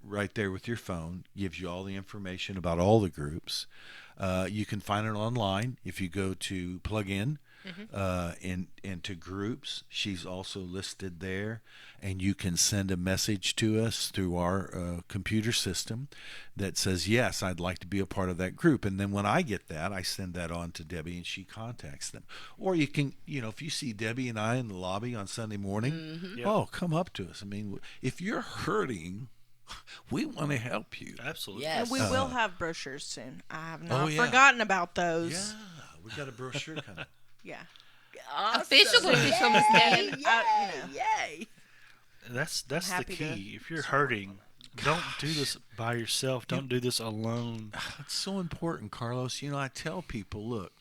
S3: right there with your phone. Gives you all the information about all the groups. You can find it online if you go to plug in into groups. She's also listed there, and you can send a message to us through our computer system that says, yes, I'd like to be a part of that group. And then when I get that, I send that on to Debbie and she contacts them. Or you can, if you see Debbie and I in the lobby on Sunday morning,
S2: Yep.
S3: come up to us. I mean, if you're hurting, we want to help you.
S2: Absolutely.
S4: Yes.
S5: and we will have brochures soon. I have not
S3: Oh, yeah.
S5: forgotten about those.
S3: Yeah, we got a brochure coming.
S5: Yeah.
S4: Awesome.
S1: Official official, Miss Debbie.
S4: Yay.
S2: That's the
S5: happy to
S2: key. If you're hurting, don't do this by yourself. Don't do this alone.
S3: It's so important, Carlos. I tell people, look,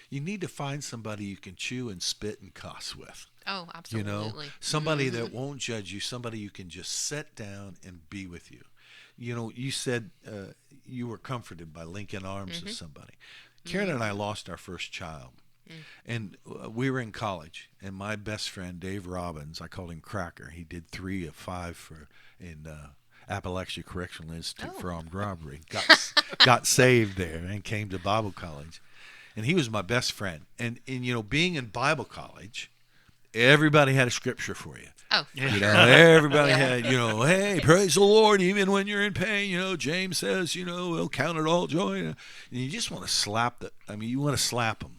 S3: you need to find somebody you can chew and spit and cuss with.
S1: Oh, absolutely.
S3: Somebody that won't judge you, somebody you can just sit down and be with you. You said you were comforted by linking arms with somebody. Karen and I lost our first child. And we were in college, and my best friend, Dave Robbins, I called him Cracker. He did 3 of 5 in Appalachia Correctional Institute for armed robbery. Got saved there and came to Bible college. And he was my best friend. And being in Bible college, everybody had a scripture for you.
S1: Oh,
S3: Everybody had, hey, praise the Lord, even when you're in pain. James says, we'll count it all joy. And you just want to slap you want to slap them.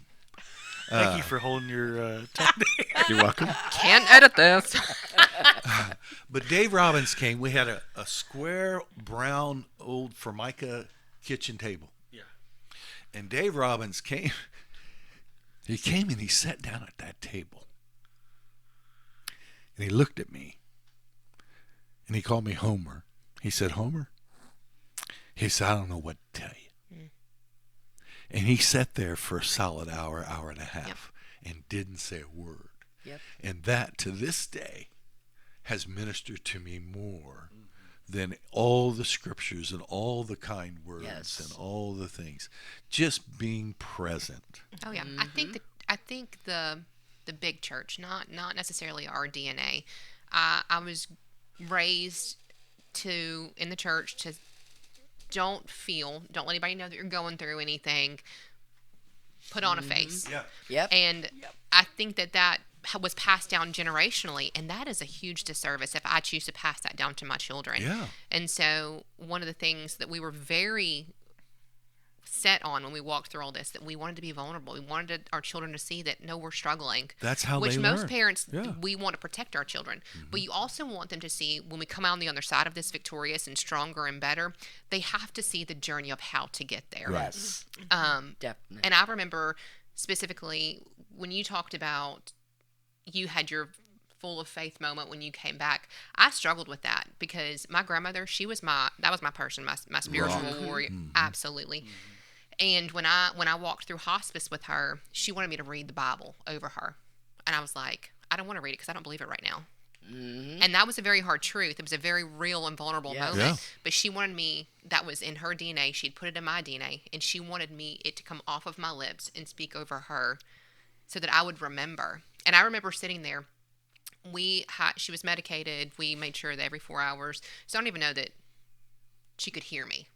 S2: Thank you for holding your tongue.
S3: You're welcome.
S1: can't edit this.
S3: But Dave Robbins came. We had a square, brown, old Formica kitchen table.
S2: Yeah.
S3: And Dave Robbins came. He came and he sat down at that table. And he looked at me. And he called me Homer. He said, Homer? He said, I don't know what to tell you. And he sat there for a solid hour and a half and didn't say a word.
S4: Yep.
S3: And that, to this day, has ministered to me more than all the scriptures and all the kind words
S4: Yes.
S3: and all the things. Just being present.
S1: Oh yeah, I think the big church, not necessarily our DNA. I was raised in the church to don't let anybody know that you're going through anything. Put on a face.
S3: Yeah.
S4: Yep.
S1: And I think that was passed down generationally, and that is a huge disservice if I choose to pass that down to my children.
S3: Yeah.
S1: And so one of the things that we were very set on when we walked through all this, that we wanted to be vulnerable. We wanted our children to see that, no, we're struggling.
S3: That's how
S1: which
S3: they
S1: most
S3: learn.
S1: parents,
S3: Yeah.
S1: we want to protect our children. But you also want them to see, when we come out on the other side of this victorious and stronger and better, they have to see the journey of how to get there.
S3: Right.
S4: Yes. Definitely.
S1: And I remember specifically when you talked about you had your full of faith moment when you came back. I struggled with that because my grandmother, that was my person, my spiritual warrior. Absolutely. And when I walked through hospice with her, she wanted me to read the Bible over her. And I was like, I don't want to read it because I don't believe it right now. And that was a very hard truth. It was a very real and vulnerable moment.
S3: Yeah.
S1: But she wanted me, that was in her DNA. She'd put it in my DNA. And she wanted it to come off of my lips and speak over her so that I would remember. And I remember sitting there. She was medicated. We made sure that every 4 hours. So I don't even know that she could hear me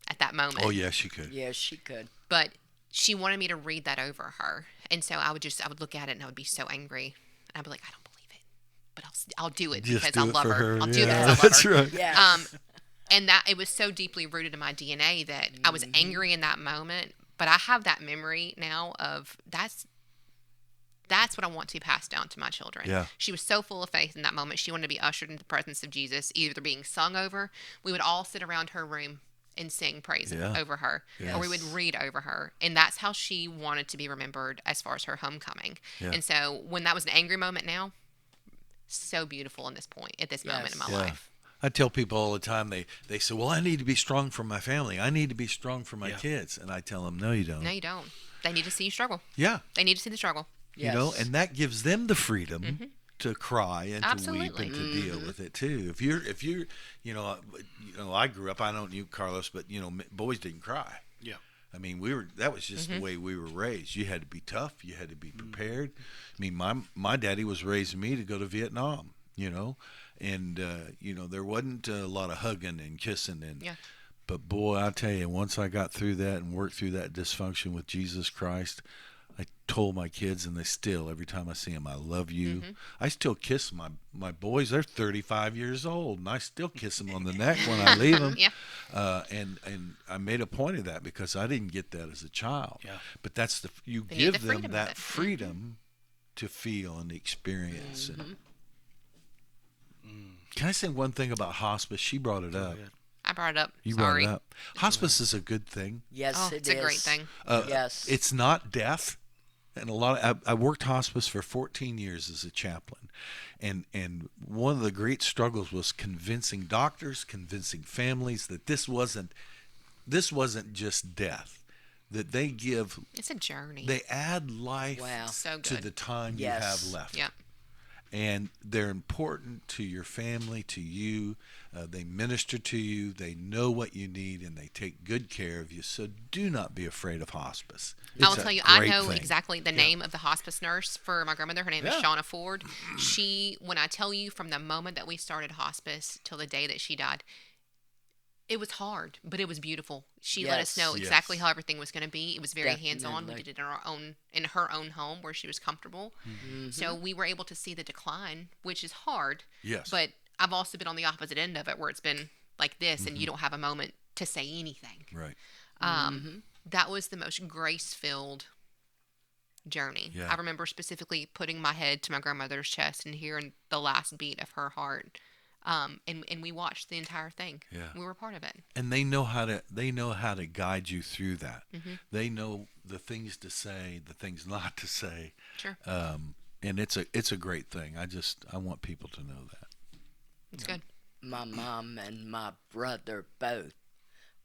S1: at that moment.
S3: Oh, yeah, she could.
S4: Yes, she could.
S1: But she wanted me to read that over her. And so I would look at it and I would be so angry. And I'd be like, I don't believe it. But I'll do it
S3: Just
S1: because
S3: do
S1: I
S3: it
S1: love
S3: for
S1: her. I'll do it
S3: Yeah,
S1: because I love
S3: that's
S1: her.
S3: right.
S4: Yes.
S1: And that it was so deeply rooted in my DNA that I was angry in that moment. But I have that memory now of that's what I want to pass down to my children.
S3: Yeah.
S1: She was so full of faith in that moment. She wanted to be ushered into the presence of Jesus, either being sung over. We would all sit around her room and sing praise over her, or we would read over her. And that's how she wanted to be remembered as far as her homecoming.
S3: Yeah.
S1: And so when that was an angry moment now, so beautiful at this moment in my life.
S3: I tell people all the time, they say, well, I need to be strong for my family. I need to be strong for my kids. And I tell them, no, you don't.
S1: No, you don't. They need to see you struggle.
S3: Yeah.
S1: They need to see the struggle.
S3: You know, and that gives them the freedom to cry and to weep
S1: Absolutely.
S3: and to deal with it too. If you're, I grew up. I don't know you, Carlos, but boys didn't cry.
S2: Yeah.
S3: I mean, that was just the way we were raised. You had to be tough. You had to be prepared. I mean, my daddy was raising me to go to Vietnam. And there wasn't a lot of hugging and kissing But boy, I tell you, once I got through that and worked through that dysfunction with Jesus Christ, I told my kids, and they still, every time I see them, I love you. I still kiss my boys. They're 35 years old, and I still kiss them on the neck when I leave them. And I made a point of that because I didn't get that as a child. Yeah. But that's you give them that freedom to feel and experience. And can I say one thing about hospice? She brought it up.
S1: I brought it up.
S3: You
S1: Sorry.
S3: brought it up. Hospice is a good thing.
S4: Yes,
S1: It's a great thing.
S4: Yes.
S3: It's not death. And I worked hospice for 14 years as a chaplain. And one of the great struggles was convincing doctors, convincing families that this wasn't just death. That they give,
S1: It's a journey.
S3: they add life
S1: So
S3: to
S1: good.
S3: the time you have left.
S1: Yeah.
S3: And they're important to your family, to you. They minister to you. They know what you need, and they take good care of you. So do not be afraid of hospice.
S1: I will
S3: It's a
S1: tell you, I
S3: great
S1: know
S3: thing.
S1: exactly the name of the hospice nurse for my grandmother. Her name is Shauna Ford. When I tell you, from the moment that we started hospice till the day that she died, it was hard, but it was beautiful. She let us know exactly how everything was going to be. It was very hands-on. We did it in her own home where she was comfortable. So we were able to see the decline, which is hard.
S3: Yes.
S1: But I've also been on the opposite end of it where it's been like this and you don't have a moment to say anything.
S3: Right.
S1: That was the most grace-filled journey.
S3: Yeah.
S1: I remember specifically putting my head to my grandmother's chest and hearing the last beat of her heart. And we watched the entire thing.
S3: Yeah.
S1: We were part of it.
S3: And they know how to guide you through that. They know the things to say, the things not to say.
S1: Sure.
S3: And it's a great thing. I want people to know that.
S1: It's good.
S4: My mom and my brother both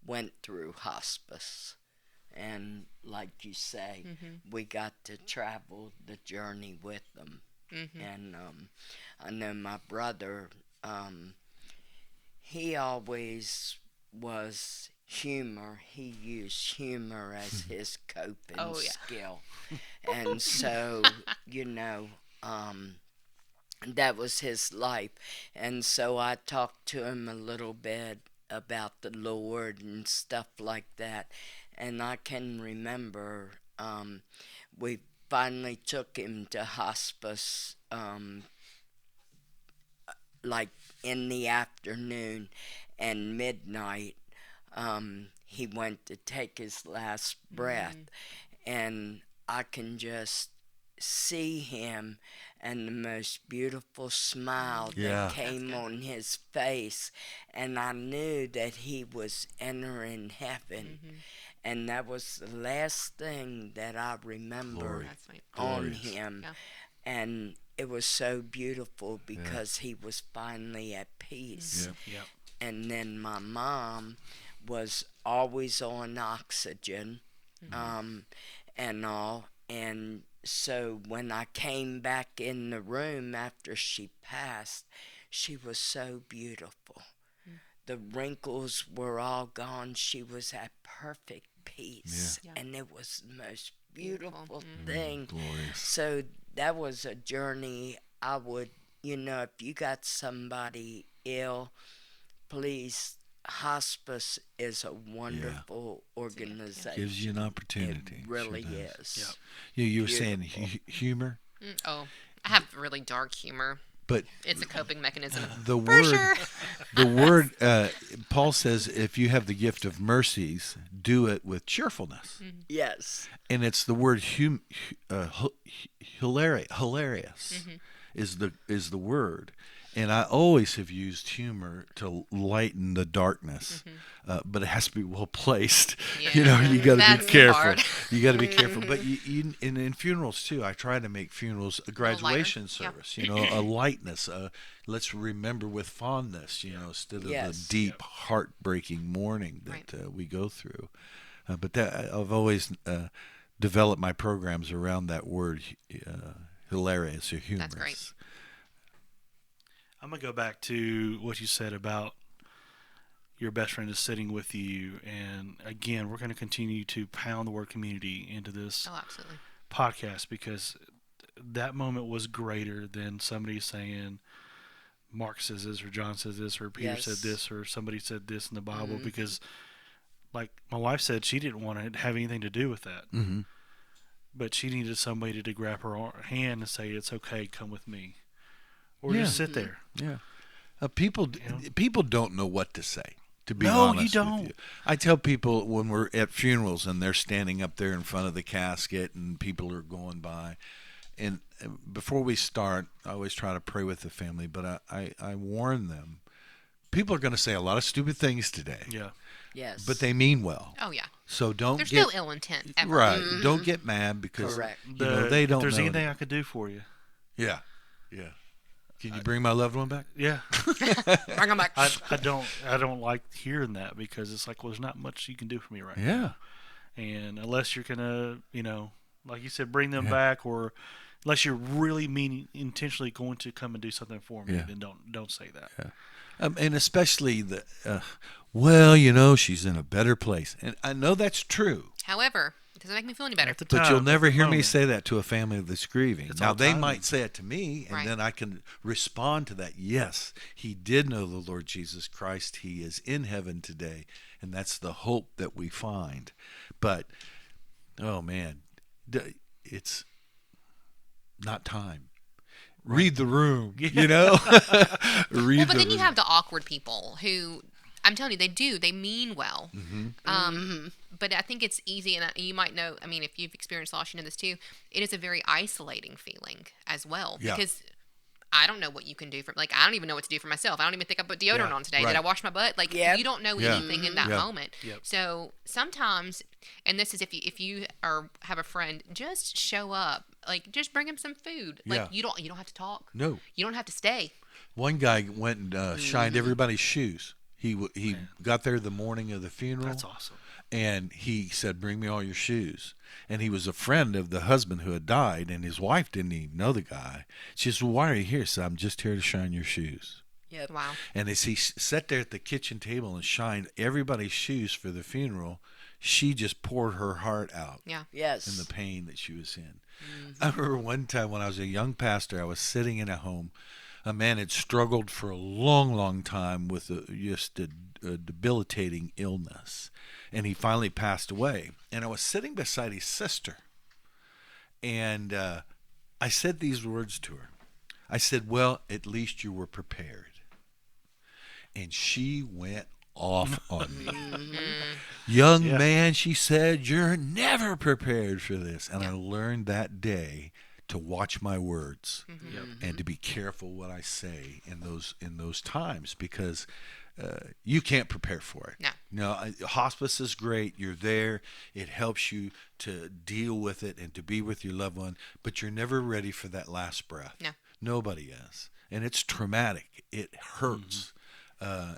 S4: went through hospice. And like you say, we got to travel the journey with them. And I know my brother, he always was humor. He used humor as his coping skill. And so, that was his life. And so I talked to him a little bit about the Lord and stuff like that. And I can remember we finally took him to hospice like in the afternoon, and midnight he went to take his last breath. And I can just see him and the most beautiful smile that came on his face, and I knew that he was entering heaven. And that was the last thing that I remember on him. Yeah. And it was so beautiful because he was finally at peace. And then my mom was always on oxygen and all. And so when I came back in the room after she passed, she was so beautiful. The wrinkles were all gone. She was at perfect peace. And it was the most beautiful thing.
S3: Glorious.
S4: So that was a journey I would, if you got somebody ill, please, hospice is a wonderful organization.
S3: Gives you an opportunity.
S4: It really is.
S3: You were saying humor?
S1: I have really dark humor.
S3: But
S1: it's a coping mechanism.
S3: The word, Paul says, if you have the gift of mercies, do it with cheerfulness.
S4: Yes.
S3: And it's the word hilarious is the word. And I always have used humor to lighten the darkness, but it has to be well placed.
S1: Yeah.
S3: You got to be careful.
S1: Hard.
S3: You got to be careful. But in funerals too, I try to make funerals a graduation service. A lightness. Let's remember with fondness. Instead of the deep, heartbreaking mourning that we go through. But I've always developed my programs around that word, hilarious or humorous.
S1: That's great.
S2: I'm going to go back to what you said about your best friend is sitting with you. And again, we're going to continue to pound the word community into this podcast, because that moment was greater than somebody saying, Mark says this, or John says this, or Peter said this, or somebody said this in the Bible. Because, like my wife said, she didn't want to have anything to do with that. But she needed somebody to grab her hand and say, it's okay, come with me. Or just sit there.
S3: Yeah. People don't know what to say, to be honest
S2: you don't.
S3: with you. I tell people when we're at funerals and they're standing up there in front of the casket and people are going by, and before we start, I always try to pray with the family, but I warn them. People are going to say a lot of stupid things today.
S2: Yeah.
S4: Yes.
S3: But they mean well.
S1: Oh, yeah.
S3: So
S1: There's no ill intent ever.
S3: Right. Don't get mad because they don't know.
S2: If there's anything I could do for you.
S3: Yeah. Can you bring my loved one back?
S2: Yeah.
S1: Bring him back.
S2: I don't like hearing that, because it's like, well, there's not much you can do for me right now. And unless you're gonna, like you said, bring them back, or unless you're really intentionally going to come and do something for me, then don't say that.
S3: And especially she's in a better place, and I know that's true.
S1: However, it doesn't make me feel any better.
S3: But you'll never hear me say that to a family that's grieving. Now, they might say it to me, and
S1: Right.
S3: then I can respond to that. Yes, he did know the Lord Jesus Christ. He is in heaven today, and that's the hope that we find. But, oh, man, it's not time. Right. Read the room, Read
S1: but then you have the awkward people who, I'm telling you, they mean well. But I think it's easy, and you might know, if you've experienced loss, you know this too, it is a very isolating feeling as well. Because I don't know what you can do I don't even know what to do for myself. I don't even think I put deodorant on today. Right. Did I wash my butt? You don't know anything in that moment. So sometimes, and this is if you have a friend, just show up. Just bring him some food. You don't have to talk.
S3: No.
S1: You don't have to stay.
S3: One guy went and shined everybody's shoes. He got there the morning of the funeral.
S2: That's awesome.
S3: And he said, "Bring me all your shoes." And he was a friend of the husband who had died, and his wife didn't even know the guy. She said, "Well, why are you here?" He said, "I'm just here to shine your shoes."
S4: Yep.
S1: Wow.
S3: And as he sat there at the kitchen table and shined everybody's shoes for the funeral, she just poured her heart out
S1: Yeah.
S4: Yes.
S3: in the pain that she was in. I remember one time when I was a young pastor, I was sitting in a home. A man had struggled for a long, long time with just a debilitating illness. And he finally passed away. And I was sitting beside his sister. And I said these words to her. I said, "Well, at least you were prepared." And she went off on me. "Young man," she said, "you're never prepared for this." And I learned that day to watch my words and to be careful what I say in those times, because you can't prepare for it.
S1: No.
S3: Hospice is great. You're there. It helps you to deal with it and to be with your loved one, but you're never ready for that last breath.
S1: No.
S3: Nobody is. And it's traumatic. It hurts.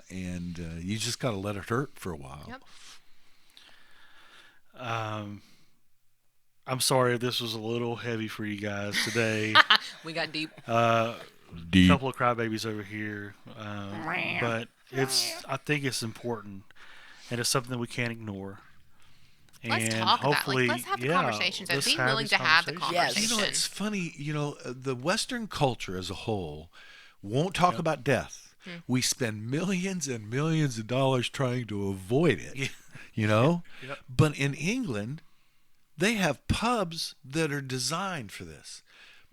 S3: And you just got to let it hurt for a while.
S1: Yep.
S2: I'm sorry if this was a little heavy for you guys today.
S1: We got deep.
S3: Deep.
S2: Couple of crybabies over here, but I think it's important, and it's something that we can't ignore.
S1: Let's
S2: And
S1: talk about it.
S2: hopefully,
S1: Let's have the
S2: yeah,
S1: conversation. So
S2: let's
S1: be
S2: have
S1: willing
S2: these
S1: to have the
S2: conversations.
S1: conversation.
S3: It's funny, the Western culture as a whole won't talk about death. We spend millions and millions of dollars trying to avoid it,
S2: Yep.
S3: But in England, they have pubs that are designed for this,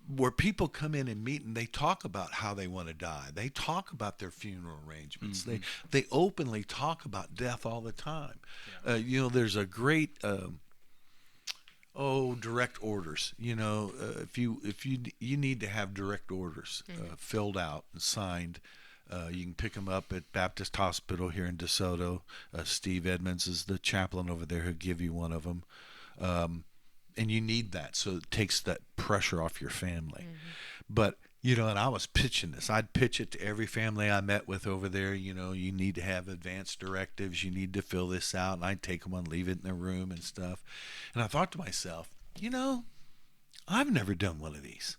S3: where people come in and meet and they talk about how they want to die. They talk about their funeral arrangements. They openly talk about death all the time. There's a great direct orders. If you need to have direct orders filled out and signed, you can pick them up at Baptist Hospital here in DeSoto. Steve Edmonds is the chaplain over there who'll give you one of them. And you need that, so it takes that pressure off your family. But, and I was pitching this. I'd pitch it to every family I met with over there. You need to have advance directives. You need to fill this out. And I'd take them and leave it in their room and stuff. And I thought to myself, I've never done one of these.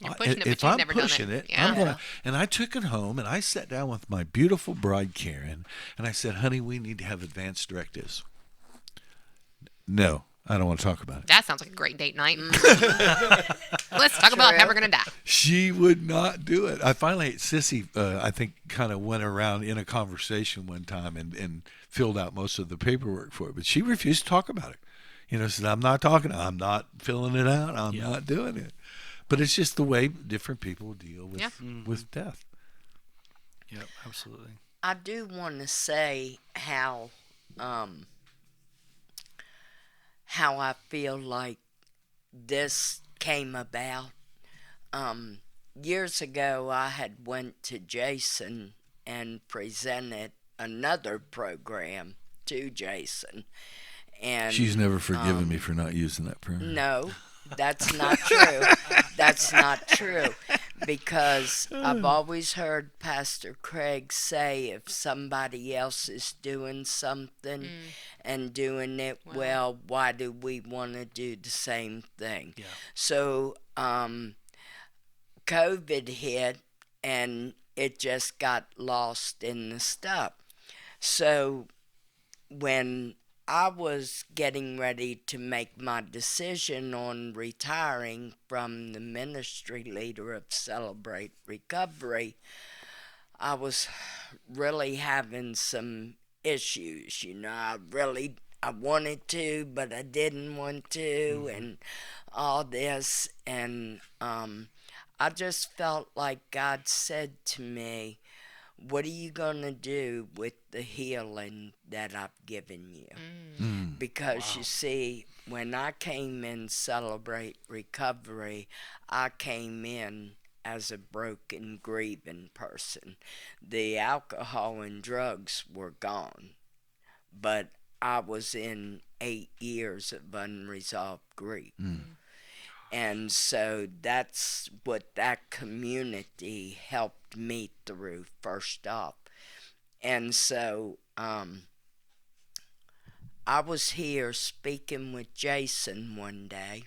S1: You're pushing it, but
S3: If
S1: you've
S3: I'm
S1: never done
S3: pushing
S1: it.
S3: it,
S1: Yeah.
S3: I'm gonna. And I took it home and I sat down with my beautiful bride Karen, and I said, "Honey, we need to have advance directives." No, I don't want to talk about it.
S1: That sounds like a great date night. Let's talk about how we're going to die.
S3: She would not do it. I finally, Sissy, I think, kind of went around in a conversation one time and filled out most of the paperwork for it, but she refused to talk about it. Said, "I'm not talking. I'm not filling it out. I'm not doing it." But it's just the way different people deal with death.
S2: Yep, absolutely.
S4: I do want to say how I feel like this came about. Years ago, I had went to Jason and presented another program to Jason. And
S3: She's never forgiven me for not using that program.
S4: no, that's not true. That's not true. Because I've always heard Pastor Craig say if somebody else is doing something and doing it well, why do we want to do the same thing?
S2: Yeah.
S4: So COVID hit and it just got lost in the stuff. So when I was getting ready to make my decision on retiring from the ministry leader of Celebrate Recovery, I was really having some issues. I wanted to, but I didn't want to, and all this. And I just felt like God said to me, "What are you going to do with the healing that I've given you?" Because you see, when I came in Celebrate Recovery, I came in as a broken, grieving person. The alcohol and drugs were gone, but I was in 8 years of unresolved grief. And so that's what that community helped me through first off. And so I was here speaking with Jason one day,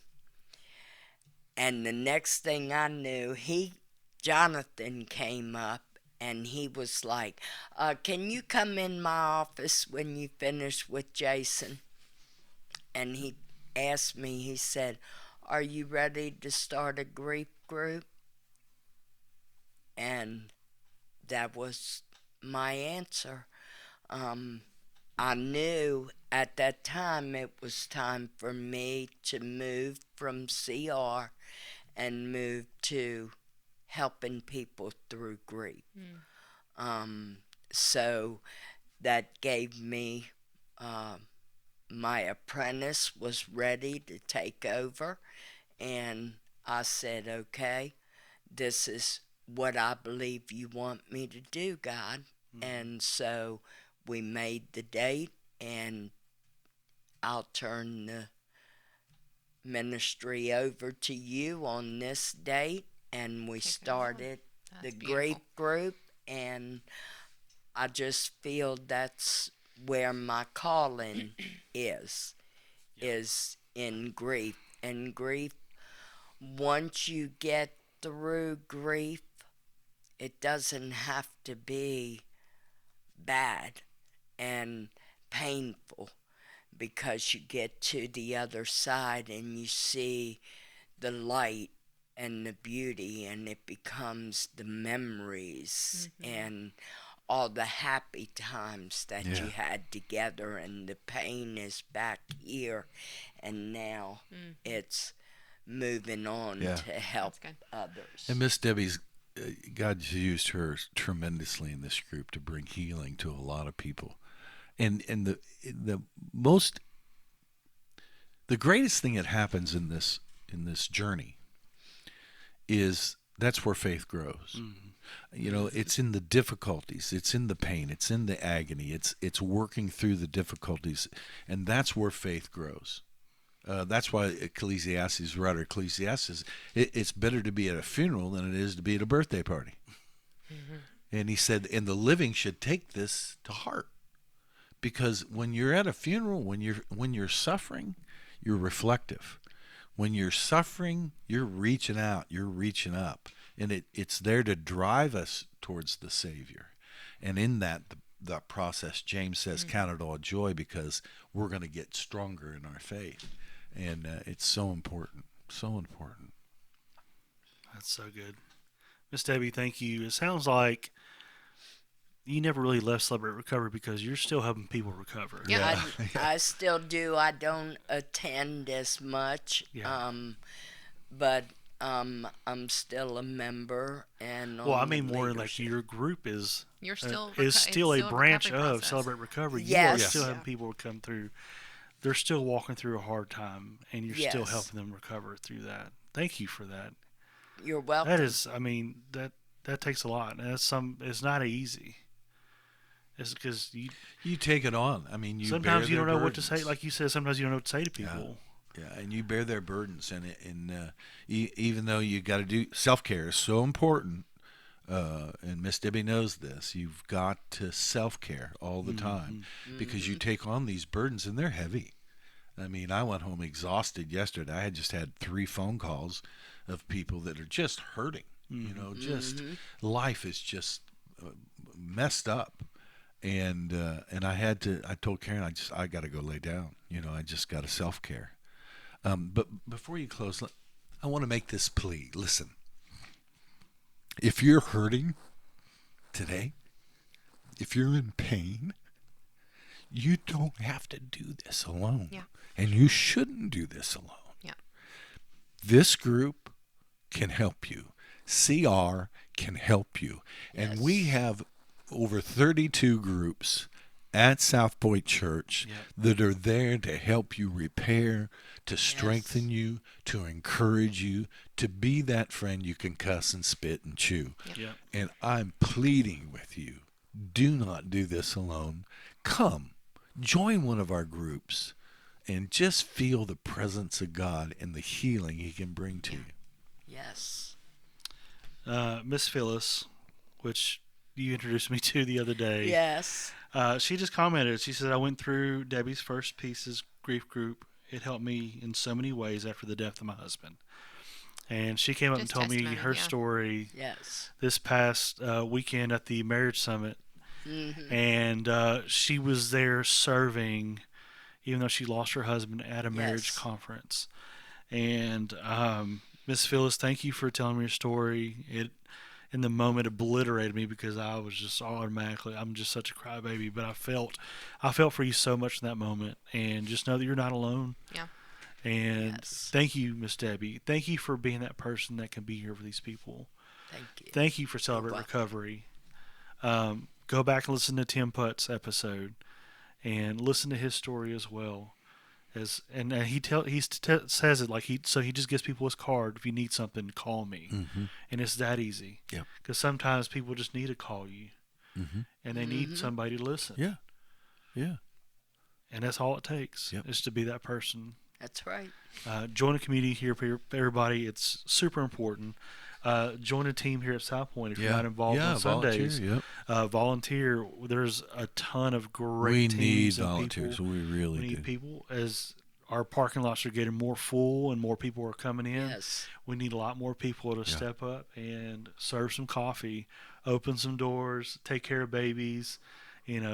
S4: and the next thing I knew, Jonathan came up, and he was like, can you come in my office when you finish with Jason? And he asked me, he said, are you ready to start a grief group? And that was my answer. I knew at that time it was time for me to move from CR and move to helping people through grief. So that gave me, my apprentice was ready to take over, and I said, okay, this is what I believe you want me to do, God. And so we made the date, and I'll turn the ministry over to you on this date. And we started the grief group, and I just feel that's where my calling is in grief. And grief, once you get through grief, it doesn't have to be bad and painful, because you get to the other side and you see the light and the beauty, and it becomes the memories and all the happy times that you had together, and the pain is back here, and now it's moving on to help others.
S3: And Miss Debbie's, God's used her tremendously in this group to bring healing to a lot of people. And the greatest thing that happens in this journey is that's where faith grows. You know, it's in the difficulties, it's in the pain, it's in the agony, it's working through the difficulties, and that's where faith grows. That's why Ecclesiastes, it's better to be at a funeral than it is to be at a birthday party. And he said, and the living should take this to heart, because when you're at a funeral, when you're suffering, you're reflective. When you're suffering, you're reaching out, you're reaching up, and it's there to drive us towards the Savior. And in that the process, James says, count it all joy, because we're going to get stronger in our faith. And it's so important, so important.
S2: That's so good. Miss Debbie, thank you. It sounds like you never really left Celebrate Recovery because you're still helping people recover.
S1: Yeah.
S4: I still do. I don't attend as much, but I'm still a member. And
S2: well, I mean more like your group is
S1: You're still
S2: still a branch of
S1: process.
S2: Celebrate Recovery.
S4: Yes.
S2: You are still having people come through. They're still walking through a hard time, and you're still helping them recover through that. Thank you for that.
S4: You're welcome.
S2: That is, I mean, that takes a lot, and it's not easy. It's because
S3: you take it on. I mean,
S2: sometimes you don't know what to say. Like you said, sometimes you don't know what to say to people.
S3: Yeah, and you bear their burdens, and even though you got to do self-care is so important, and Miss Debbie knows this. You've got to self-care all the time because you take on these burdens, and they're heavy. I mean, I went home exhausted yesterday. I had just had 3 phone calls of people that are just hurting. You know, just life is just messed up. And I told Karen, I got to go lay down. You know, I just got to self-care. But before you close, I want to make this plea. Listen, if you're hurting today, if you're in pain, you don't have to do this alone.
S1: Yeah.
S3: And you shouldn't do this alone.
S1: Yeah.
S3: This group can help you. CR can help you. And we have over 32 groups at SouthPoint Church that are there to help you repair, to strengthen you, to encourage you, to be that friend you can cuss and spit and chew. And I'm pleading with you, do not do this alone. Come, join one of our groups, and just feel the presence of God and the healing He can bring to you.
S4: Yes.
S2: Miss Phyllis, which you introduced me to the other day.
S4: Yes.
S2: She just commented. She said, I went through Debbie's First Pieces grief group. It helped me in so many ways after the death of my husband. And she came up and
S1: Just
S2: told me
S1: testimony,
S2: her
S1: yeah.
S2: story
S4: Yes.
S2: this past weekend at the marriage summit.
S4: Mm-hmm.
S2: And she was there serving, even though she lost her husband at a marriage
S4: Yes.
S2: conference. And Miss Phyllis, thank you for telling me your story. It, in the moment, obliterated me because I was just automatically, I'm just such a crybaby. But I felt for you so much in that moment. And just know that you're not alone.
S1: Yeah.
S2: And
S4: Yes.
S2: thank you, Miss Debbie. Thank you for being that person that can be here for these people.
S4: Thank you.
S2: Thank you for Celebrate
S4: welcome.
S2: Recovery. Go back and listen to Tim Putt's episode and listen to his story as well. He says it like he just gives people his card. If you need something, call me.
S3: Mm-hmm.
S2: And it's that easy.
S3: Yep.
S2: Because sometimes people just need to call you.
S3: Mm-hmm.
S2: And they need somebody to listen.
S3: Yeah. Yeah.
S2: And that's all it takes,
S3: Yep.
S2: is to be that person.
S4: That's right.
S2: Join a community here for everybody. It's super important. Join a team here at SouthPoint if you're not involved on Sundays. Volunteer. There's a ton of great
S3: We need
S2: teams and
S3: volunteers.
S2: people.
S3: We really
S2: We
S3: do.
S2: need people. As our parking lots are getting more full and more people are coming in,
S4: Yes.
S2: we need a lot more people to step up and serve some coffee, open some doors, take care of babies.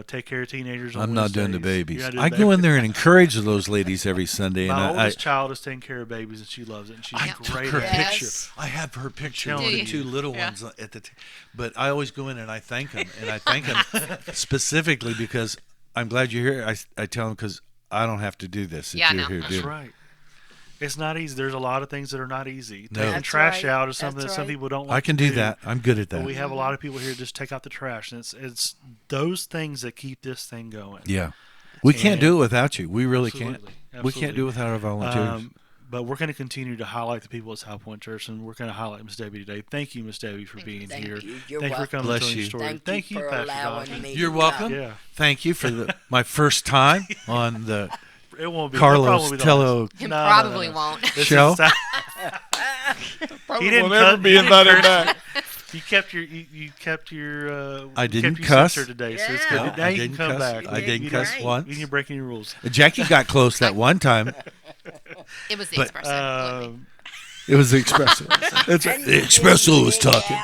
S2: Take care of teenagers. On
S3: I'm not doing the
S2: Wednesdays.
S3: babies.
S2: You're not doing
S3: I
S2: the
S3: go in
S2: babies.
S3: there and encourage those ladies every Sunday.
S2: My
S3: And
S2: oldest child is taking care of babies, and she loves it. And she's
S3: I took
S2: great
S3: her
S2: at it.
S3: picture.
S4: Yes.
S3: I have her picture
S2: Telling
S3: with the
S2: you.
S3: two little
S1: Yeah.
S3: ones at the but I always go in and I thank them. And I thank them specifically because I'm glad you're here. I tell them because I don't have to do this if
S1: Yeah,
S3: you're
S1: no.
S3: here
S2: That's
S3: doing it.
S2: right. It's not easy. There's a lot of things that are not easy.
S3: No.
S2: Taking
S4: That's
S2: trash
S4: right.
S2: out is something
S4: That's
S2: that some
S4: right.
S2: people don't like
S3: I can
S2: to
S3: do that. I'm good at
S2: But
S3: that.
S2: we have a lot of people here just take out the trash, and it's those things that keep this thing going.
S3: Yeah. We can't
S2: And-
S3: do it without you. We really can't.
S2: Absolutely.
S3: We can't do it without our volunteers.
S2: But we're going to continue to highlight the people at SouthPoint Church, and we're going to highlight Miss Debbie today. Thank you, Miss Debbie, for being
S4: Thank
S2: here.
S4: you. You're
S2: Thank you for
S4: welcome.
S2: coming
S3: Bless
S2: and telling
S3: you.
S2: your story.
S4: Thank you for
S2: Pastor
S4: allowing
S2: Jonathan.
S4: me.
S3: You're
S4: to
S3: welcome.
S4: come.
S2: Yeah,
S3: Thank you for my first time on the
S2: it won't be.
S3: Carlos
S2: it'll probably be the
S3: Tello
S2: last.
S1: It
S2: No,
S1: probably
S2: no.
S1: won't.
S2: This
S3: show.
S2: is South-
S3: Probably
S2: He didn't
S3: won't ever
S2: cut-
S3: be
S2: he didn't
S3: invited
S2: curse.
S3: back.
S2: You kept your.
S3: I
S2: you
S3: didn't
S2: kept your
S3: cuss.
S2: censor today, so it's
S4: Yeah.
S2: good.
S3: No,
S2: Now
S3: I
S2: you
S3: didn't
S2: can come
S3: cuss.
S2: back.
S3: I didn't
S2: You
S3: cuss
S4: right.
S3: once.
S2: You're breaking your rules.
S3: Jacqui got close that one time.
S1: It was the
S3: But,
S1: espresso. believe me.
S2: Um,
S3: It was the espresso. That's right. The espresso was talking.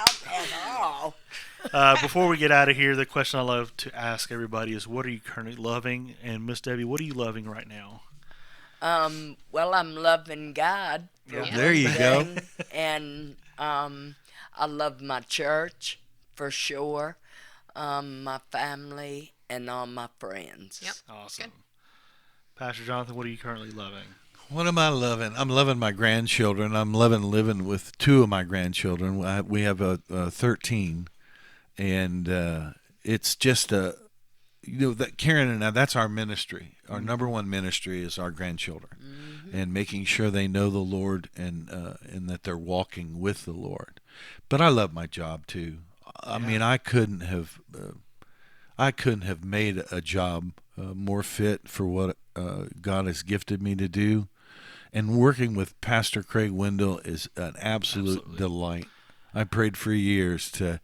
S2: Before we get out of here, the question I love to ask everybody is, what are you currently loving? And Miss Debbie, what are you loving right now?
S4: Well, I'm loving God. For
S1: Yeah.
S3: There you
S4: one
S3: go.
S4: thing, And I love my church for sure, my family, and all my friends.
S1: Yep.
S2: Awesome. Pastor Jonathan, what are you currently loving?
S3: What am I loving? I'm loving my grandchildren. I'm loving living with two of my grandchildren. We have a 13, and it's just that Karen and I, that's our ministry. Our number one ministry is our grandchildren, and making sure they know the Lord and that they're walking with the Lord. But I love my job too. I mean, I couldn't have made a job more fit for what God has gifted me to do. And working with Pastor Craig Wendell is an absolute delight. I prayed for years to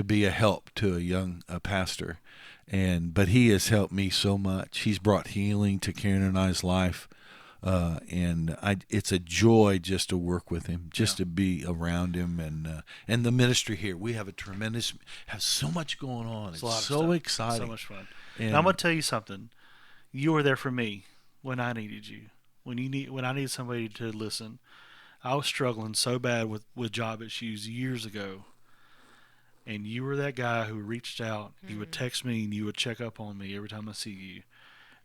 S3: be a help to a young pastor, but he has helped me so much. He's brought healing to Karen and I's life, and it's a joy just to work with him, just to be around him, and the ministry here. We have have so much going on. It's
S2: a lot of
S3: so
S2: stuff.
S3: exciting,
S2: So much fun.
S3: And
S2: Now, I'm going to tell you something. You were there for me when I needed you. When I needed somebody to listen. I was struggling so bad with job issues years ago. And you were that guy who reached out. You would text me and you would check up on me every time I see you.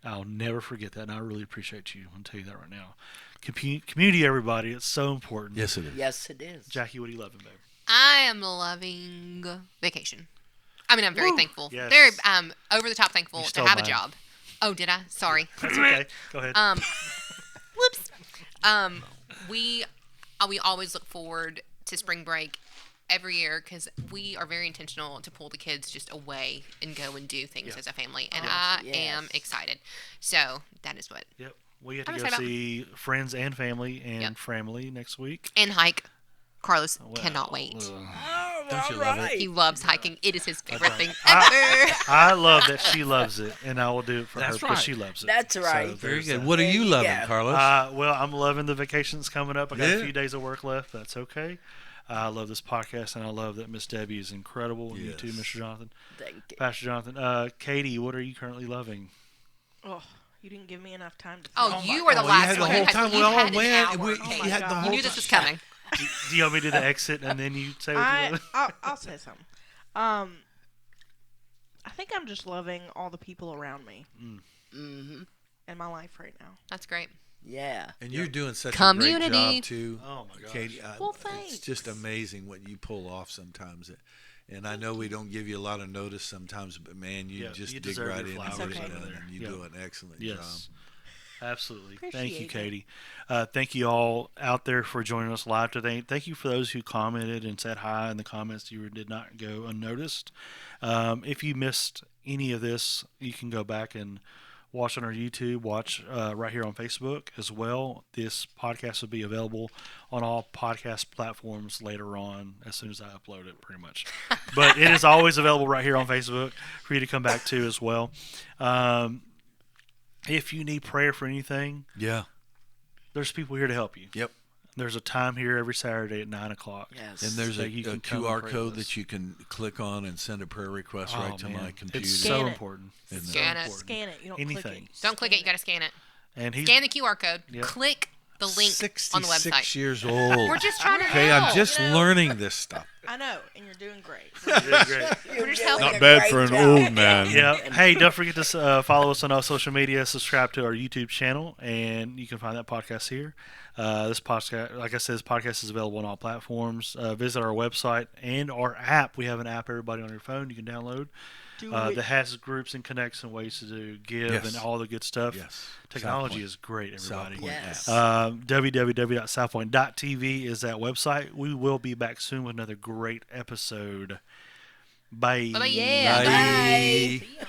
S2: I'll never forget that, and I really appreciate you. I'm going to tell you that right now. Community, everybody, it's so important.
S3: yes, it is.
S4: Yes, it is.
S2: Jacqui, what are you loving, babe?
S1: I am loving vacation. I mean, I'm very thankful.
S2: Yes.
S1: Very over the top thankful
S2: You
S1: to
S2: stole
S1: have a
S2: mine.
S1: job. Oh, did I? Sorry.
S2: That's okay. Go ahead.
S1: Whoops. We always look forward to spring break every year because we are very intentional to pull the kids just away and go and do things as a family, and I am
S4: yes.
S1: excited. So that is what.
S2: Yep. We have to
S1: I'm
S2: go
S1: excited
S2: see friends and family and
S1: Yep.
S2: family next week.
S1: And hike. Carlos
S2: Well,
S1: cannot wait.
S2: ugh.
S3: Don't you
S4: all
S3: love it?
S4: right.
S1: He loves hiking. It is his favorite
S2: don't.
S1: thing ever.
S2: I love that she loves it, and I will do it for her
S3: That's
S2: because
S3: right.
S2: she loves it.
S4: That's right.
S2: So
S3: Very
S2: there's
S3: good.
S2: that.
S3: What are
S4: There
S3: you
S4: you
S3: loving,
S4: go.
S3: Carlos?
S2: Well, I'm loving the vacations coming up. I got
S3: Yeah.
S2: a few days of work left. That's okay. I love this podcast, and I love that Miss Debbie is incredible. And you too,
S3: Yes.
S2: Mr. Jonathan.
S4: Thank you.
S2: Pastor Jonathan. Katie, what are you currently loving?
S5: Oh, you didn't give me enough time to
S1: Oh,
S5: think.
S1: you were the
S3: you
S1: last
S3: had the
S1: one.
S3: whole
S1: You had,
S3: time.
S1: you
S3: We all
S1: had an
S3: went.
S1: hour,
S3: We,
S1: Katie.
S5: Oh my
S3: you had the
S5: God.
S3: whole
S1: You knew this was coming.
S2: Do you want me to do the exit, and then you say what you love?
S5: I'll say something. I think I'm just loving all the people around me
S4: Mm-hmm.
S5: in my life right now.
S1: That's great.
S4: Yeah.
S3: And you're doing such a
S1: Community.
S3: great job too.
S2: Oh, my gosh.
S3: Katie,
S5: Well,
S3: it's just
S5: thanks.
S3: amazing what you pull off sometimes. And I know we don't give you a lot of notice sometimes, but man, you
S2: Yeah,
S3: just
S2: you
S3: dig
S2: deserve
S3: right
S2: your
S3: in
S2: flowers
S3: and get it
S5: over
S3: done,
S2: there.
S3: and you
S2: Yeah.
S3: do an excellent
S2: Yes.
S3: job.
S2: Absolutely. Thank you,
S5: Appreciate it.
S2: Katie. Thank you all out there for joining us live today. Thank you for those who commented and said hi in the comments. You did not go unnoticed. If you missed any of this, you can go back and watch on our YouTube, watch right here on Facebook as well. This podcast will be available on all podcast platforms later on as soon as I upload it, pretty much. But it is always available right here on Facebook for you to come back to as well. If you need prayer for anything,
S3: Yeah.
S2: there's people here to help you.
S3: Yep.
S2: There's a time here every Saturday at 9 o'clock.
S4: Yes.
S3: And there's a,
S2: that you can come
S3: QR
S2: and pray
S3: code
S2: with us.
S3: that you can click on and send a prayer request right to my computer.
S2: It's
S5: Scan
S2: so
S5: it.
S2: important.
S3: And,
S1: Scan it.
S2: important.
S5: Scan it. You don't
S2: Anything.
S5: click it.
S1: Don't click it. You got to scan it.
S2: And he's
S1: Scan the QR code.
S2: Yep.
S1: Click the link on the
S3: 66
S1: website.
S3: years old.
S1: We're just trying to
S3: Okay,
S1: help.
S3: I'm just
S5: You know?
S3: learning this stuff.
S5: I know, and you're doing great.
S2: doing great.
S4: You're
S1: just
S4: doing
S1: helping.
S4: a
S3: Not bad
S4: great
S3: for an
S4: job.
S3: old man.
S2: Yeah. Hey, don't forget to follow us on all social media. Subscribe to our YouTube channel, and you can find that podcast here. This podcast, like I said, this podcast is available on all platforms. Visit our website and our app. We have an app, everybody, on your phone you can download that has groups and connects and ways to give
S3: Yes.
S2: and all the good stuff.
S3: Yes.
S2: Technology
S3: SouthPoint.
S2: is great, everybody.
S3: SouthPoint
S4: Yes.
S3: app.
S2: www.southpoint.tv is that website. We will be back soon with another great episode. Bye.
S1: Bye-bye.
S5: Yeah.
S3: Bye.
S5: See y'all.